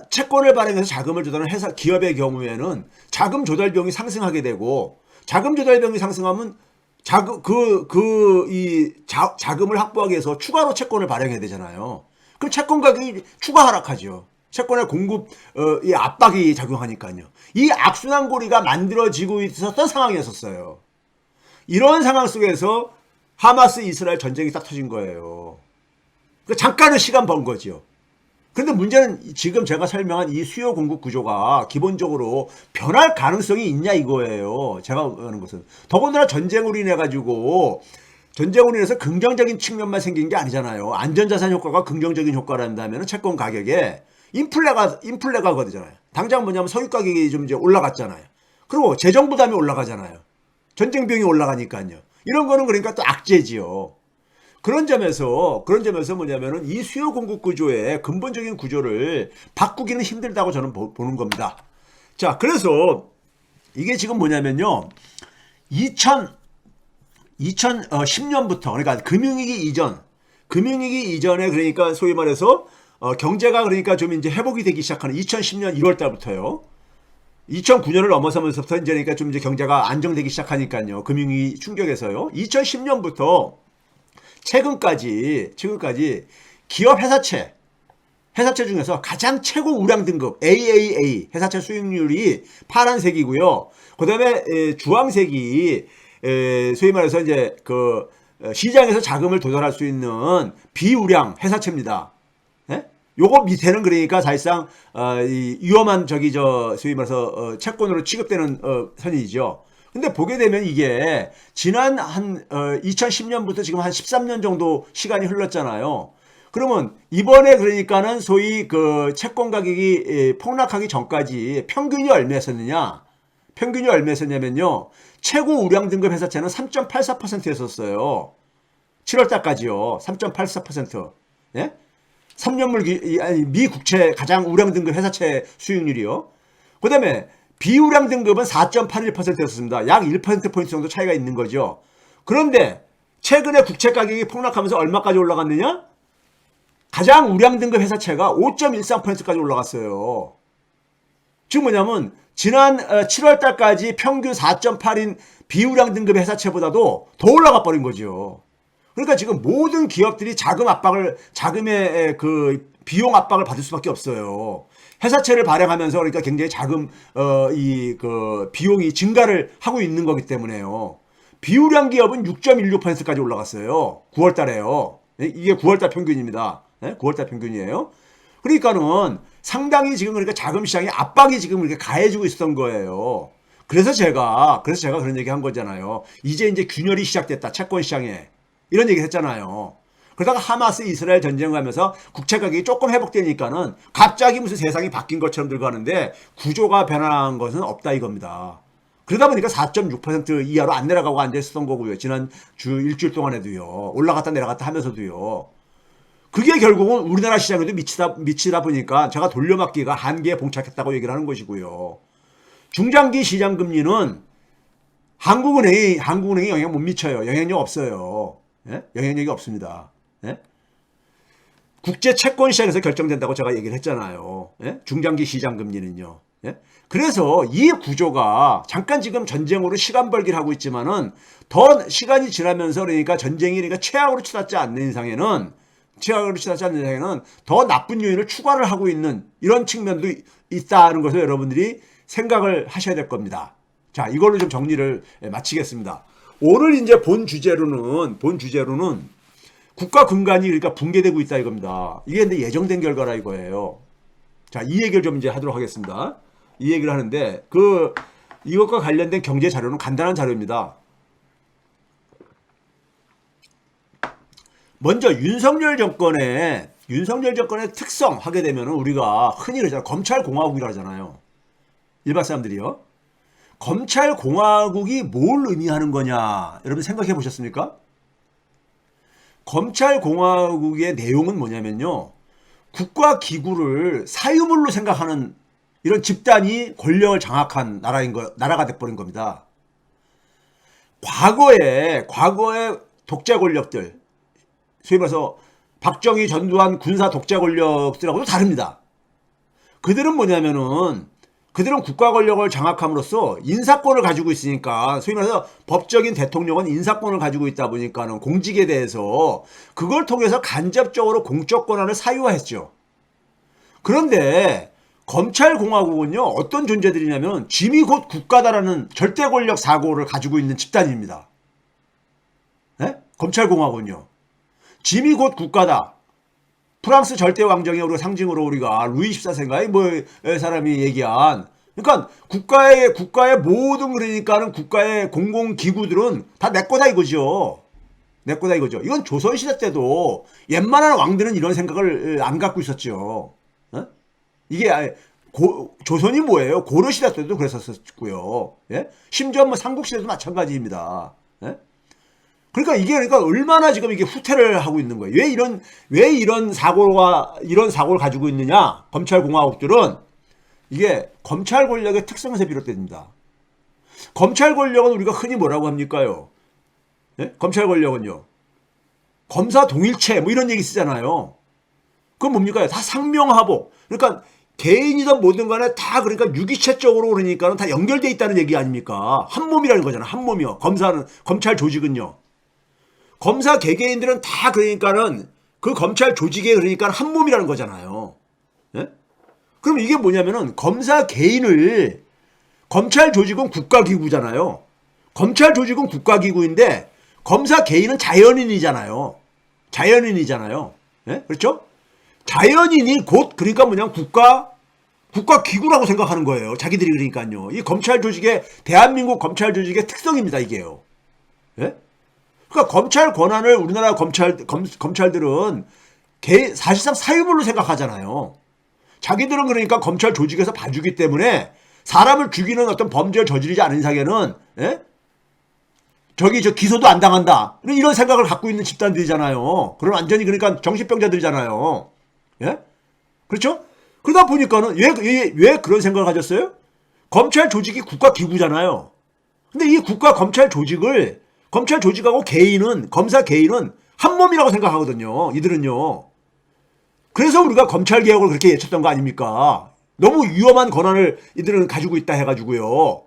Speaker 1: 채권을 발행해서 자금을 조달하는 회사 기업의 경우에는 자금 조달 비용이 상승하게 되고 자금 조달 비용이 상승하면 자금을 확보하기 위해서 추가로 채권을 발행해야 되잖아요. 그럼 채권 가격이 추가 하락하죠. 채권의 공급 이 압박이 작용하니까요. 이 악순환고리가 만들어지고 있었던 상황이었어요. 이런 상황 속에서 하마스 이스라엘 전쟁이 딱 터진 거예요. 그러니까 잠깐은 시간 번 거죠. 그런데 문제는 지금 제가 설명한 이 수요 공급 구조가 기본적으로 변할 가능성이 있냐 이거예요. 제가 하는 것은. 더군다나 전쟁으로 인해서 긍정적인 측면만 생긴 게 아니잖아요. 안전자산 효과가 긍정적인 효과를 한다면 채권 가격에 인플레가 거잖아요. 당장 뭐냐면 석유 가격이 좀 이제 올라갔잖아요. 그리고 재정 부담이 올라가잖아요. 전쟁 비용이 올라가니까요. 이런 거는 그러니까 또 악재지요. 그런 점에서 뭐냐면은 이 수요 공급 구조의 근본적인 구조를 바꾸기는 힘들다고 저는 보는 겁니다. 자, 그래서 이게 지금 뭐냐면요. 2010년부터 그러니까 금융위기 이전에 그러니까 소위 말해서 경제가 그러니까 좀 이제 회복이 되기 시작하는 2010년 1월 달부터요. 2009년을 넘어서면서부터 이제 그러니까 좀 이제 경제가 안정되기 시작하니까요. 금융위기 충격에서요. 2010년부터 최근까지 기업 회사채 중에서 가장 최고 우량 등급 AAA 회사채 수익률이 파란색이고요. 그다음에 주황색이 소위 말해서 이제 그 시장에서 자금을 도달할 수 있는 비우량 회사채입니다. 예? 요거 밑에는 그러니까 사실상 이 위험한 소위 말해서 채권으로 취급되는 선이죠. 근데 보게 되면 이게 지난 2010년부터 지금 한 13년 정도 시간이 흘렀잖아요. 그러면 이번에 그러니까는 소위 그 채권 가격이 폭락하기 전까지 평균이 얼마였었느냐? 평균이 얼마였었냐면요. 최고 우량 등급 회사채는 3.84%였었어요. 7월 달까지요. 3.84%. 예? 3년물 미 국채 가장 우량 등급 회사채 수익률이요. 그다음에 비우량 등급은 4.81%였습니다. 약 1%포인트 정도 차이가 있는 거죠. 그런데 최근에 국채 가격이 폭락하면서 얼마까지 올라갔느냐? 가장 우량 등급 회사채가 5.13%까지 올라갔어요. 지금 뭐냐면 지난 7월 달까지 평균 4.8인 비우량 등급 회사채보다도 더 올라가 버린 거죠. 그러니까 지금 모든 기업들이 자금의 그 비용 압박을 받을 수밖에 없어요. 회사채를 발행하면서 그러니까 굉장히 그 비용이 증가를 하고 있는 거기 때문에요. 비우량 기업은 6.16%까지 올라갔어요. 9월 달에요. 이게 9월 달 평균입니다. 9월 달 평균이에요. 그러니까는 상당히 지금 그러니까 자금 시장에 압박이 지금 이렇게 가해지고 있었던 거예요. 그래서 제가 그런 얘기 한 거잖아요. 이제 균열이 시작됐다. 채권 시장에. 이런 얘기 했잖아요. 그러다가 하마스 이스라엘 전쟁을 하면서 국채 가격이 조금 회복되니까는 갑자기 무슨 세상이 바뀐 것처럼 들고 가는데 구조가 변한 것은 없다 이겁니다. 그러다 보니까 4.6% 이하로 안 내려가고 앉아 있었던 거고요. 지난 일주일 동안에도요. 올라갔다 내려갔다 하면서도요. 그게 결국은 우리나라 시장에도 미치다 보니까 제가 돌려막기가 한계에 봉착했다고 얘기를 하는 것이고요. 중장기 시장 금리는 한국은행이 영향 못 미쳐요. 영향력 없어요. 예? 영향력이 없습니다. 예? 국제 채권 시장에서 결정된다고 제가 얘기를 했잖아요. 예? 중장기 시장 금리는요. 예? 그래서 이 구조가 잠깐 지금 전쟁으로 시간 벌기를 하고 있지만은 더 시간이 지나면서 그러니까 전쟁이 그러니까 최악으로 치닫지 않는 이상에는 더 나쁜 요인을 추가를 하고 있는 이런 측면도 있다는 것을 여러분들이 생각을 하셔야 될 겁니다. 자, 이걸로 좀 정리를 마치겠습니다. 오늘 이제 본 주제로는 국가 근간이 그러니까 붕괴되고 있다 이겁니다. 이게 근데 예정된 결과라 이거예요. 자, 이 얘기를 좀 이제 하도록 하겠습니다. 이 얘기를 하는데 이것과 관련된 경제 자료는 간단한 자료입니다. 먼저 윤석열 정권의 특성 하게 되면은 우리가 흔히 그러잖아요. 검찰공화국이라 하잖아요. 일반 사람들이요. 검찰공화국이 뭘 의미하는 거냐? 여러분 생각해 보셨습니까? 검찰공화국의 내용은 뭐냐면요. 국가기구를 사유물로 생각하는 이런 집단이 권력을 장악한 나라가 돼버린 겁니다. 과거에 독재 권력들, 소위 말해서 박정희 전두환 군사 독재 권력들하고도 다릅니다. 그들은 뭐냐면은 그들은 국가 권력을 장악함으로써 인사권을 가지고 있으니까, 소위 말해서 법적인 대통령은 인사권을 가지고 있다 보니까는 공직에 대해서 그걸 통해서 간접적으로 공적 권한을 사유화했죠. 그런데 검찰공화국은요, 어떤 존재들이냐면 짐이 곧 국가다라는 절대 권력 사고를 가지고 있는 집단입니다. 네? 검찰공화국은요. 짐이 곧 국가다. 프랑스 절대 왕정의 우리가 상징으로 우리가 루이 14세인가 뭐 사람이 얘기한, 그러니까 국가의 모든, 그러니까는 국가의 공공 기구들은 다 내 거다 이거죠. 내 거다 이거죠. 이건 조선 시대 때도 웬만한 왕들은 이런 생각을 안 갖고 있었죠. 어? 이게 조선이 뭐예요? 고려 시대 때도 그랬었고요. 예? 심지어 뭐 삼국 시대도 마찬가지입니다. 예? 그러니까 얼마나 지금 이게 후퇴를 하고 있는 거예요. 왜 이런 사고를 가지고 있느냐? 검찰공화국들은 이게 검찰 권력의 특성에서 비롯됩니다. 검찰 권력은 우리가 흔히 뭐라고 합니까요? 네? 검찰 권력은요. 검사 동일체 뭐 이런 얘기 쓰잖아요. 그건 뭡니까? 다 상명하복. 그러니까 개인이든 뭐든 간에 다 그러니까 유기체적으로 그러니까는 다 연결돼 있다는 얘기 아닙니까? 한 몸이라는 거잖아. 한 몸이요. 검찰 조직은요. 검사 개개인들은 다 그러니까는 그 검찰 조직에 그러니까 한 몸이라는 거잖아요. 예? 그럼 이게 뭐냐면은 검사 조직은 국가기구잖아요. 검찰 조직은 국가기구인데 검사 개인은 자연인이잖아요. 예? 그렇죠? 자연인이 곧 그러니까 뭐냐면 국가기구라고 생각하는 거예요. 자기들이 그러니까요. 이 검찰 조직의, 대한민국 검찰 조직의 특성입니다. 이게요. 예? 그러니까 검찰 권한을 우리나라 검찰들은 사실상 사유물로 생각하잖아요. 자기들은 그러니까 검찰 조직에서 봐주기 때문에 사람을 죽이는 어떤 범죄를 저지르지 않은 이상에는, 예? 기소도 안 당한다. 이런 생각을 갖고 있는 집단들이잖아요. 그럼 완전히 그러니까 정신병자들이잖아요. 예? 그렇죠? 그러다 보니까는 왜 그런 생각을 가졌어요? 검찰 조직이 국가기구잖아요. 근데 이 검찰 조직하고 검사 개인은 한 몸이라고 생각하거든요. 이들은요. 그래서 우리가 검찰 개혁을 그렇게 예쳤던 거 아닙니까? 너무 위험한 권한을 이들은 가지고 있다 해가지고요.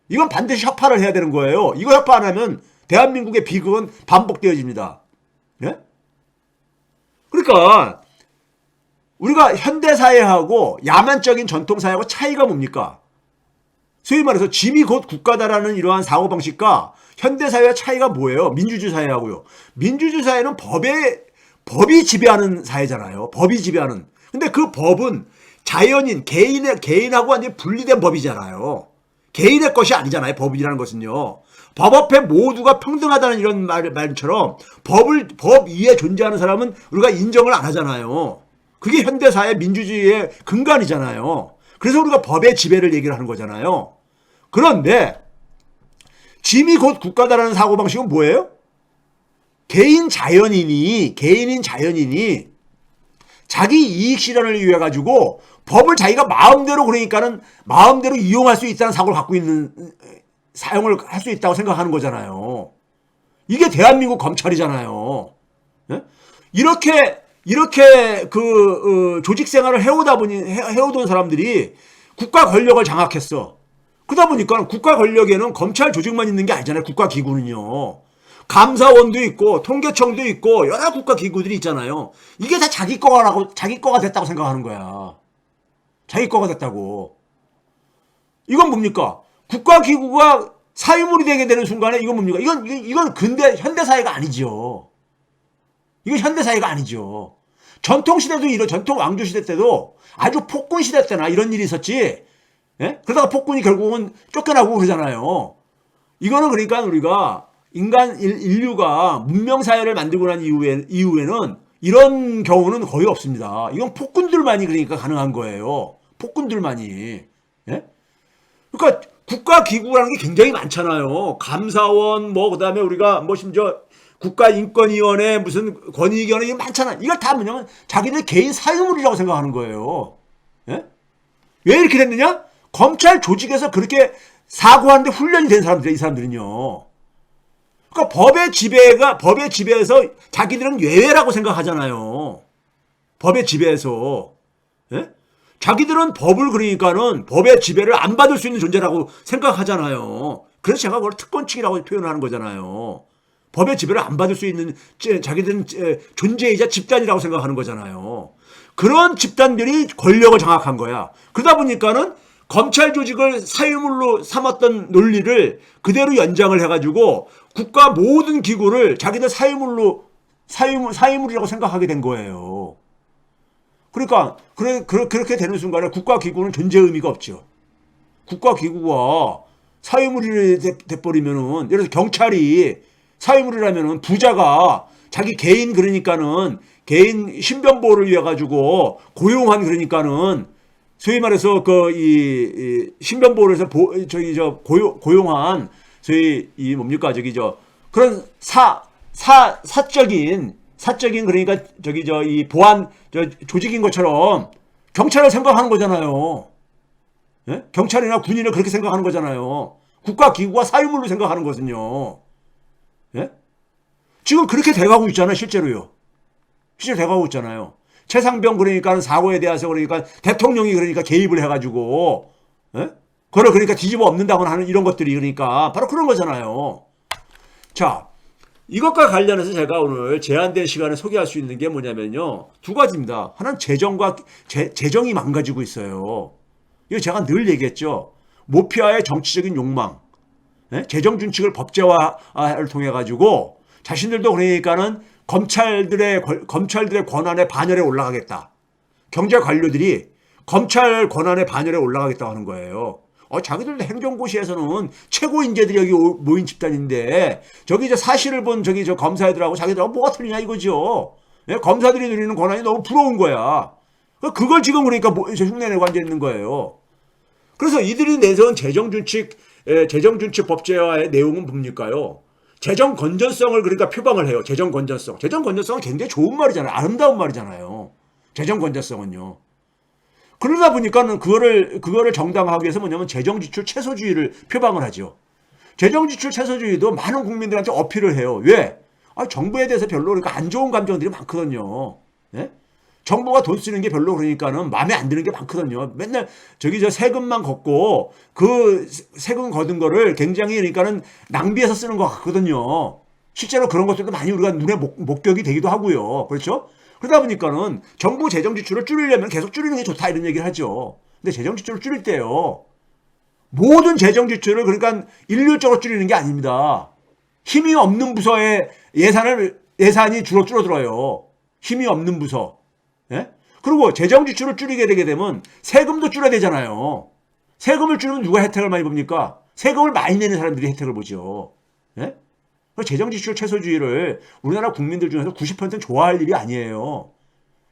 Speaker 1: 이건 반드시 혁파를 해야 되는 거예요. 이거 혁파 안 하면 대한민국의 비극은 반복되어집니다. 예? 그러니까 우리가 현대사회하고 야만적인 전통사회하고 차이가 뭡니까? 소위 말해서 짐이 곧 국가다라는 이러한 사고방식과 현대사회의 차이가 뭐예요? 민주주의 사회하고요. 민주주의 사회는 법이 지배하는 사회잖아요. 법이 지배하는. 근데 그 법은 자연인, 개인하고 완전히 분리된 법이잖아요. 개인의 것이 아니잖아요. 법이라는 것은요. 법 앞에 모두가 평등하다는 이런 말처럼 법 위에 존재하는 사람은 우리가 인정을 안 하잖아요. 그게 현대사회 민주주의의 근간이잖아요. 그래서 우리가 법의 지배를 얘기를 하는 거잖아요. 그런데 짐이 곧 국가다라는 사고방식은 뭐예요? 개인인 자연인이 자기 이익 실현을 위해 가지고 법을 자기가 마음대로 이용할 수 있다는 사고를 갖고 있는, 사용을 할 수 있다고 생각하는 거잖아요. 이게 대한민국 검찰이잖아요. 예? 이렇게 조직 생활을 해오던 사람들이 국가 권력을 장악했어. 그러다 보니까 국가 권력에는 검찰 조직만 있는 게 아니잖아요. 국가 기구는요. 감사원도 있고 통계청도 있고 여러 국가 기구들이 있잖아요. 이게 다 자기 거가 됐다고 생각하는 거야. 자기 거가 됐다고. 이건 뭡니까? 국가 기구가 사유물이 되게 되는 순간에 이건 뭡니까? 이건 근대 현대 사회가 아니죠. 이거 현대사회가 아니죠. 전통시대도 전통 왕조시대 때도 아주 폭군시대 때나 이런 일이 있었지. 예? 그러다가 폭군이 결국은 쫓겨나고 그러잖아요. 이거는 그러니까 우리가 인류가 문명사회를 만들고 난 이후에는 이런 경우는 거의 없습니다. 이건 폭군들만이 그러니까 가능한 거예요. 폭군들만이. 예? 그러니까 국가기구라는 게 굉장히 많잖아요. 감사원, 그다음에 우리가 심지어 국가인권위원회, 무슨 권익위원회, 이거 많잖아. 이걸 다 뭐냐면 자기들 개인 사유물이라고 생각하는 거예요. 예? 왜 이렇게 됐느냐? 검찰 조직에서 그렇게 사고하는데 훈련이 된 사람들이, 이 사람들은요. 그러니까 법의 지배에서 자기들은 예외라고 생각하잖아요. 법의 지배에서. 예? 자기들은 법을 그러니까는 법의 지배를 안 받을 수 있는 존재라고 생각하잖아요. 그래서 제가 그걸 특권층이라고 표현하는 거잖아요. 법의 지배를 안 받을 수 있는 자기들은 존재이자 집단이라고 생각하는 거잖아요. 그런 집단들이 권력을 장악한 거야. 그러다 보니까는 검찰 조직을 사유물로 삼았던 논리를 그대로 연장을 해가지고 국가 모든 기구를 자기들 사유물이라고 생각하게 된 거예요. 그러니까 그렇게 되는 순간에 국가기구는 존재 의미가 없죠. 국가기구가 사유물이 돼버리면은, 예를 들어서 경찰이 사유물이라면은 부자가 자기 개인, 그러니까는 개인 신변보호를 위해 가지고 고용한, 그러니까는 소위 말해서 이 신변보호를 해서 고용한 소위 그런 사적인 그러니까 이 보안 조직인 것처럼 경찰을 생각하는 거잖아요. 예? 경찰이나 군인을 그렇게 생각하는 거잖아요. 국가기구가 사유물로 생각하는 거거든요. 예? 지금 그렇게 돼가고 있잖아요, 실제로요. 실제로 돼가고 있잖아요. 최상병 그러니까 사고에 대해서 그러니까 대통령이 그러니까 개입을 해가지고, 예? 그걸 그러니까 뒤집어 엎는다거나 하는 이런 것들이 그러니까 바로 그런 거잖아요. 자, 이것과 관련해서 제가 오늘 제한된 시간에 소개할 수 있는 게 뭐냐면요. 두 가지입니다. 하나는 재정이 망가지고 있어요. 이거 제가 늘 얘기했죠. 모피아의 정치적인 욕망, 재정 준칙을 법제화를 통해 가지고 자신들도 그러니까는 검찰들의 권한의 반열에 올라가겠다. 경제 관료들이 검찰 권한의 반열에 올라가겠다고 하는 거예요. 자기들도 행정고시에서는 최고 인재들이 여기 모인 집단인데 저기 사실을 본 검사애들하고 자기들하고 뭐가 틀리냐 이거죠. 검사들이 누리는 권한이 너무 부러운 거야. 그걸 지금 그러니까 흉내내고 앉아 있는 거예요. 그래서 이들이 내세운 재정준칙 법제화의 내용은 뭡니까요? 재정 건전성을 그러니까 표방을 해요. 재정 건전성은 굉장히 좋은 말이잖아요. 아름다운 말이잖아요. 재정 건전성은요. 그러다 보니까는 그거를 정당화하기 위해서 뭐냐면 재정지출 최소주의를 표방을 하죠. 재정지출 최소주의도 많은 국민들한테 어필을 해요. 왜? 정부에 대해서 별로 그러니까 안 좋은 감정들이 많거든요. 예? 정부가 돈 쓰는 게 별로 그러니까는 마음에 안 드는 게 많거든요. 맨날 세금만 걷고 그 세금 거둔 거를 굉장히 그러니까는 낭비해서 쓰는 것 같거든요. 실제로 그런 것들도 많이 우리가 눈에 목격이 되기도 하고요. 그렇죠? 그러다 보니까는 정부 재정 지출을 줄이려면 계속 줄이는 게 좋다 이런 얘기를 하죠. 근데 재정 지출을 줄일 때요. 모든 재정 지출을 그러니까 일률적으로 줄이는 게 아닙니다. 힘이 없는 부서의 예산이 줄어들어요. 힘이 없는 부서. 예? 그리고 재정 지출을 줄이게 되게 되면 세금도 줄여야 되잖아요. 세금을 줄이면 누가 혜택을 많이 봅니까? 세금을 많이 내는 사람들이 혜택을 보죠. 예? 재정지출 최소주의를 우리나라 국민들 중에서 90%는 좋아할 일이 아니에요.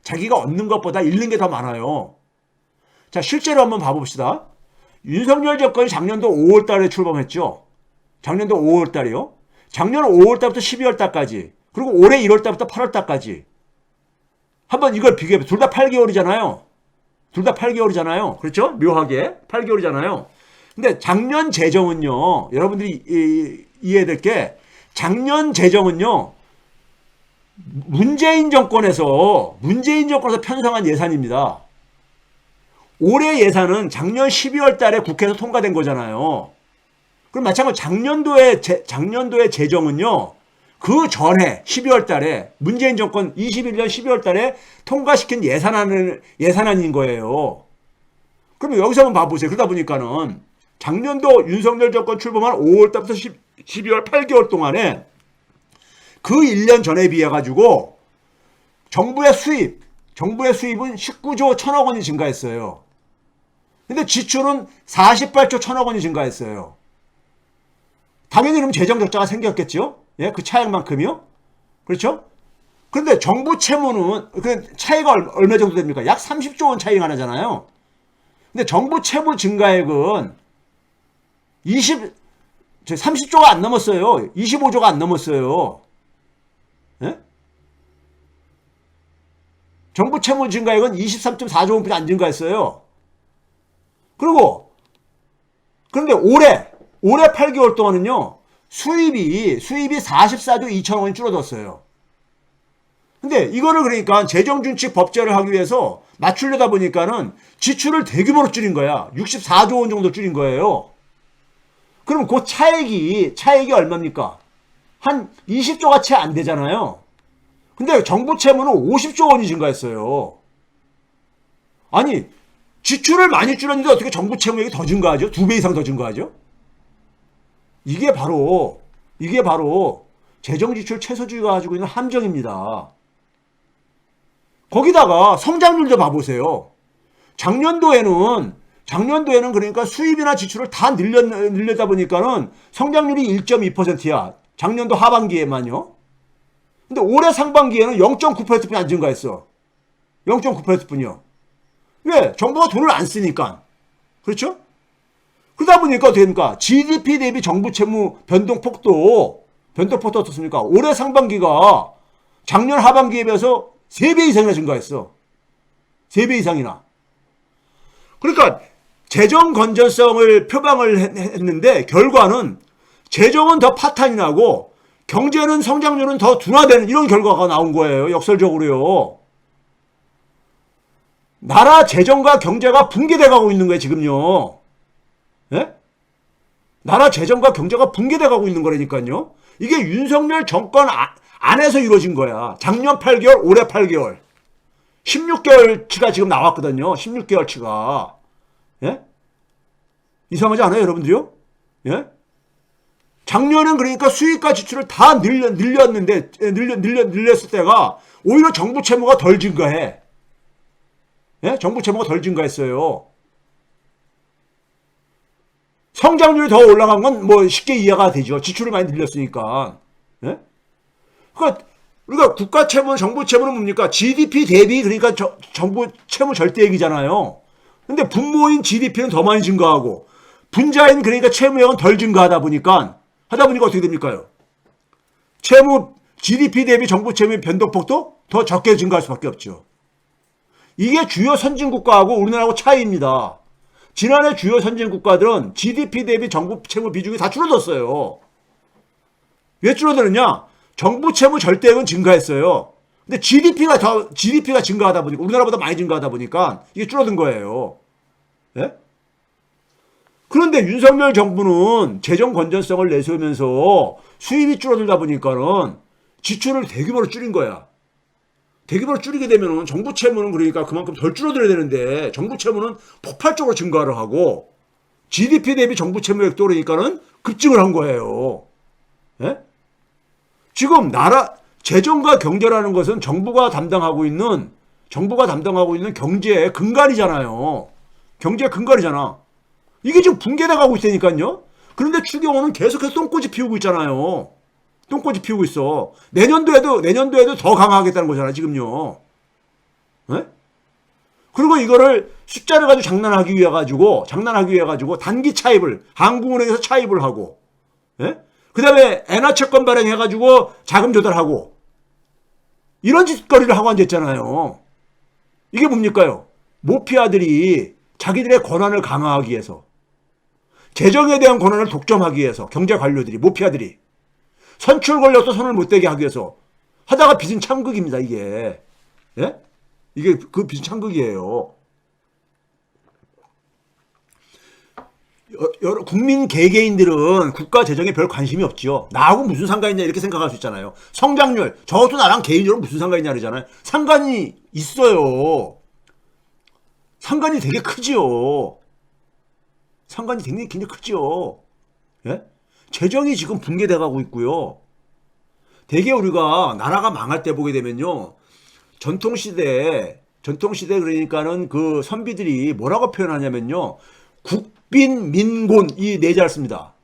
Speaker 1: 자기가 얻는 것보다 잃는 게 더 많아요. 자, 실제로 한번 봐봅시다. 윤석열 정권이 작년도 5월 달에 출범했죠. 작년도 5월 달이요. 작년 5월 달부터 12월 달까지. 그리고 올해 1월 달부터 8월 달까지. 한번 이걸 비교해보세요. 둘 다 8개월이잖아요. 둘 다 8개월이잖아요. 그렇죠? 묘하게 8개월이잖아요. 근데 작년 재정은요. 여러분들이 이해해야 될 게 작년 재정은요. 문재인 정권에서 편성한 예산입니다. 올해 예산은 작년 12월 달에 국회에서 통과된 거잖아요. 그럼 마찬가지로 작년도의 재정은요. 그 전에 12월 달에 문재인 정권 21년 12월 달에 통과시킨 예산안인 거예요. 그럼 여기서 한번 봐보세요. 그러다 보니까는 작년도 윤석열 정권 출범한 5월 달부터 12월 8개월 동안에 그 1년 전에 비해 가지고 정부의 수입은 19조 1천억 원이 증가했어요. 근데 지출은 48조 1천억 원이 증가했어요. 당연히 그럼 재정 적자가 생겼겠죠? 예, 그 차액만큼이요? 그렇죠? 그런데 정부 채무는, 그 차이가 얼마 정도 됩니까? 약 30조 원 차이가 나잖아요. 근데 정부 채무 증가액은 30조가 안 넘었어요. 25조가 안 넘었어요. 예? 정부 채무 증가액은 23.4조 원뿐이 안 증가했어요. 그런데 올해 8개월 동안은요, 수입이 44조 2천억 원이 줄어들었어요. 근데 이거를 그러니까 재정준칙 법제를 하기 위해서 맞추려다 보니까는 지출을 대규모로 줄인 거야. 64조 원 정도 줄인 거예요. 그럼 그 차액이 얼마입니까? 한 20조가 채 안 되잖아요. 근데 정부 채무는 50조 원이 증가했어요. 아니, 지출을 많이 줄였는데 어떻게 정부 채무액이 더 증가하죠? 2배 이상 더 증가하죠? 이게 바로 재정지출 최소주의가 가지고 있는 함정입니다. 거기다가 성장률도 봐보세요. 작년도에는 그러니까 수입이나 지출을 다 늘렸다 보니까는 성장률이 1.2%야. 작년도 하반기에만요. 근데 올해 상반기에는 0.9%뿐이 안 증가했어. 0.9%뿐이요. 왜? 정부가 돈을 안 쓰니까. 그렇죠? 그러다 보니까 어떻게 됩니까? GDP 대비 정부 채무 변동폭도 어떻습니까? 올해 상반기가 작년 하반기에 비해서 3배 이상이나 증가했어. 3배 이상이나. 그러니까 재정 건전성을 표방을 했는데 결과는 재정은 더 파탄이 나고 경제는 성장률은 더 둔화되는 이런 결과가 나온 거예요. 역설적으로요. 나라 재정과 경제가 붕괴돼 가고 있는 거예요, 지금요. 예? 나라 재정과 경제가 붕괴돼 가고 있는 거라니까요. 이게 윤석열 정권 안에서 이루어진 거야. 작년 8개월, 올해 8개월. 16개월치가 지금 나왔거든요. 16개월치가. 예? 이상하지 않아요, 여러분들이요? 예? 작년엔 그러니까 수입과 지출을 다 늘렸을 때가 오히려 정부 채무가 덜 증가해. 예? 정부 채무가 덜 증가했어요. 성장률이 더 올라간 건 뭐 쉽게 이해가 되죠. 지출을 많이 늘렸으니까. 예? 그러니까 우리가 국가 채무, 정부 채무는 뭡니까? GDP 대비 그러니까 정부 채무 절대액이잖아요. 근데 분모인 GDP는 더 많이 증가하고 분자인 그러니까 채무액은 덜 증가하다 보니까 어떻게 됩니까요? GDP 대비 정부 채무의 변동폭도 더 적게 증가할 수밖에 없죠. 이게 주요 선진국가하고 우리나라하고 차이입니다. 지난해 주요 선진국가들은 GDP 대비 정부 채무 비중이 다 줄어들었어요. 왜 줄어드느냐? 정부 채무 절대액은 증가했어요. 근데 GDP가 증가하다 보니까, 우리나라보다 많이 증가하다 보니까 이게 줄어든 거예요. 예? 그런데 윤석열 정부는 재정 건전성을 내세우면서 수입이 줄어들다 보니까는 지출을 대규모로 줄인 거야. 대규모로 줄이게 되면 정부 채무는 그러니까 그만큼 덜 줄어들어야 되는데 정부 채무는 폭발적으로 증가를 하고 GDP 대비 정부 채무액도 그러니까는 급증을 한 거예요. 예? 지금 나라 재정과 경제라는 것은 정부가 담당하고 있는 경제의 근간이잖아요. 경제의 근간이잖아. 이게 지금 붕괴돼 가고 있다니까요. 그런데 추경호는 계속해서 똥꼬지 피우고 있잖아요. 똥꼬지 피우고 있어. 내년도에도 더 강화하겠다는 거잖아, 지금요. 네? 그리고 이거를 숫자를 가지고 장난하기 위해 가지고 단기 차입을 한국은행에서 차입을 하고, 네? 그다음에 엔화 채권 발행해 가지고 자금 조달하고 이런 짓거리를 하고 앉았잖아요. 이게 뭡니까요? 모피아들이 자기들의 권한을 강화하기 위해서, 재정에 대한 권한을 독점하기 위해서 경제 관료들이, 모피아들이 선출 권력도 손을 못 대게 하기 위해서 하다가 빚은 참극입니다, 이게. 예? 이게 그 빚은 참극이에요. 국민 개개인들은 국가 재정에 별 관심이 없죠. 나하고 무슨 상관이냐 이렇게 생각할 수 있잖아요. 성장률, 저것도 나랑 개인적으로 무슨 상관이냐 그러잖아요. 상관이 있어요. 상관이 되게 크지요. 상관이 굉장히 크지요. 예? 재정이 지금 붕괴돼 가고 있고요. 되게 우리가 나라가 망할 때 보게 되면요, 전통시대 그러니까는 그 선비들이 뭐라고 표현하냐면요. 국빈민곤 이 네 자를 씁니다.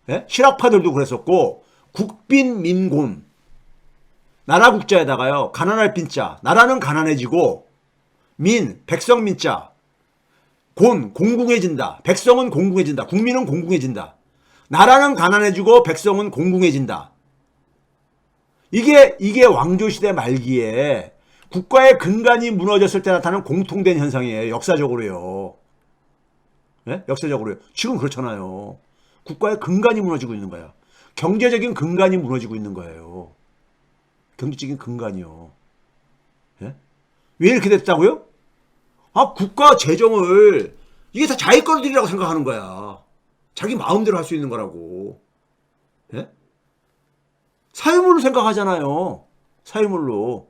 Speaker 1: 예? 실학파들도 그랬었고, 국빈민곤. 나라 국자에다가요, 가난할 빈자. 나라는 가난해지고, 백성 민자. 공궁해진다. 백성은 공궁해진다. 국민은 공궁해진다. 나라는 가난해지고, 백성은 공궁해진다. 이게 왕조시대 말기에 국가의 근간이 무너졌을 때 나타나는 공통된 현상이에요. 역사적으로요. 예? 역사적으로요. 지금 그렇잖아요. 국가의 근간이 무너지고 있는 거야. 경제적인 근간이 무너지고 있는 거예요. 경제적인 근간이요. 예? 왜 이렇게 됐다고요? 국가 재정을 이게 다 자기 거들이라고 생각하는 거야. 자기 마음대로 할 수 있는 거라고. 예? 사유물로 생각하잖아요. 사유물로.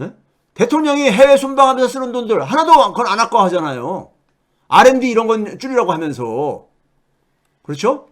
Speaker 1: 예? 대통령이 해외 순방하면서 쓰는 돈들 하나도 그건 안 아까워하잖아요. R&D 이런 건 줄이라고 하면서. 그렇죠?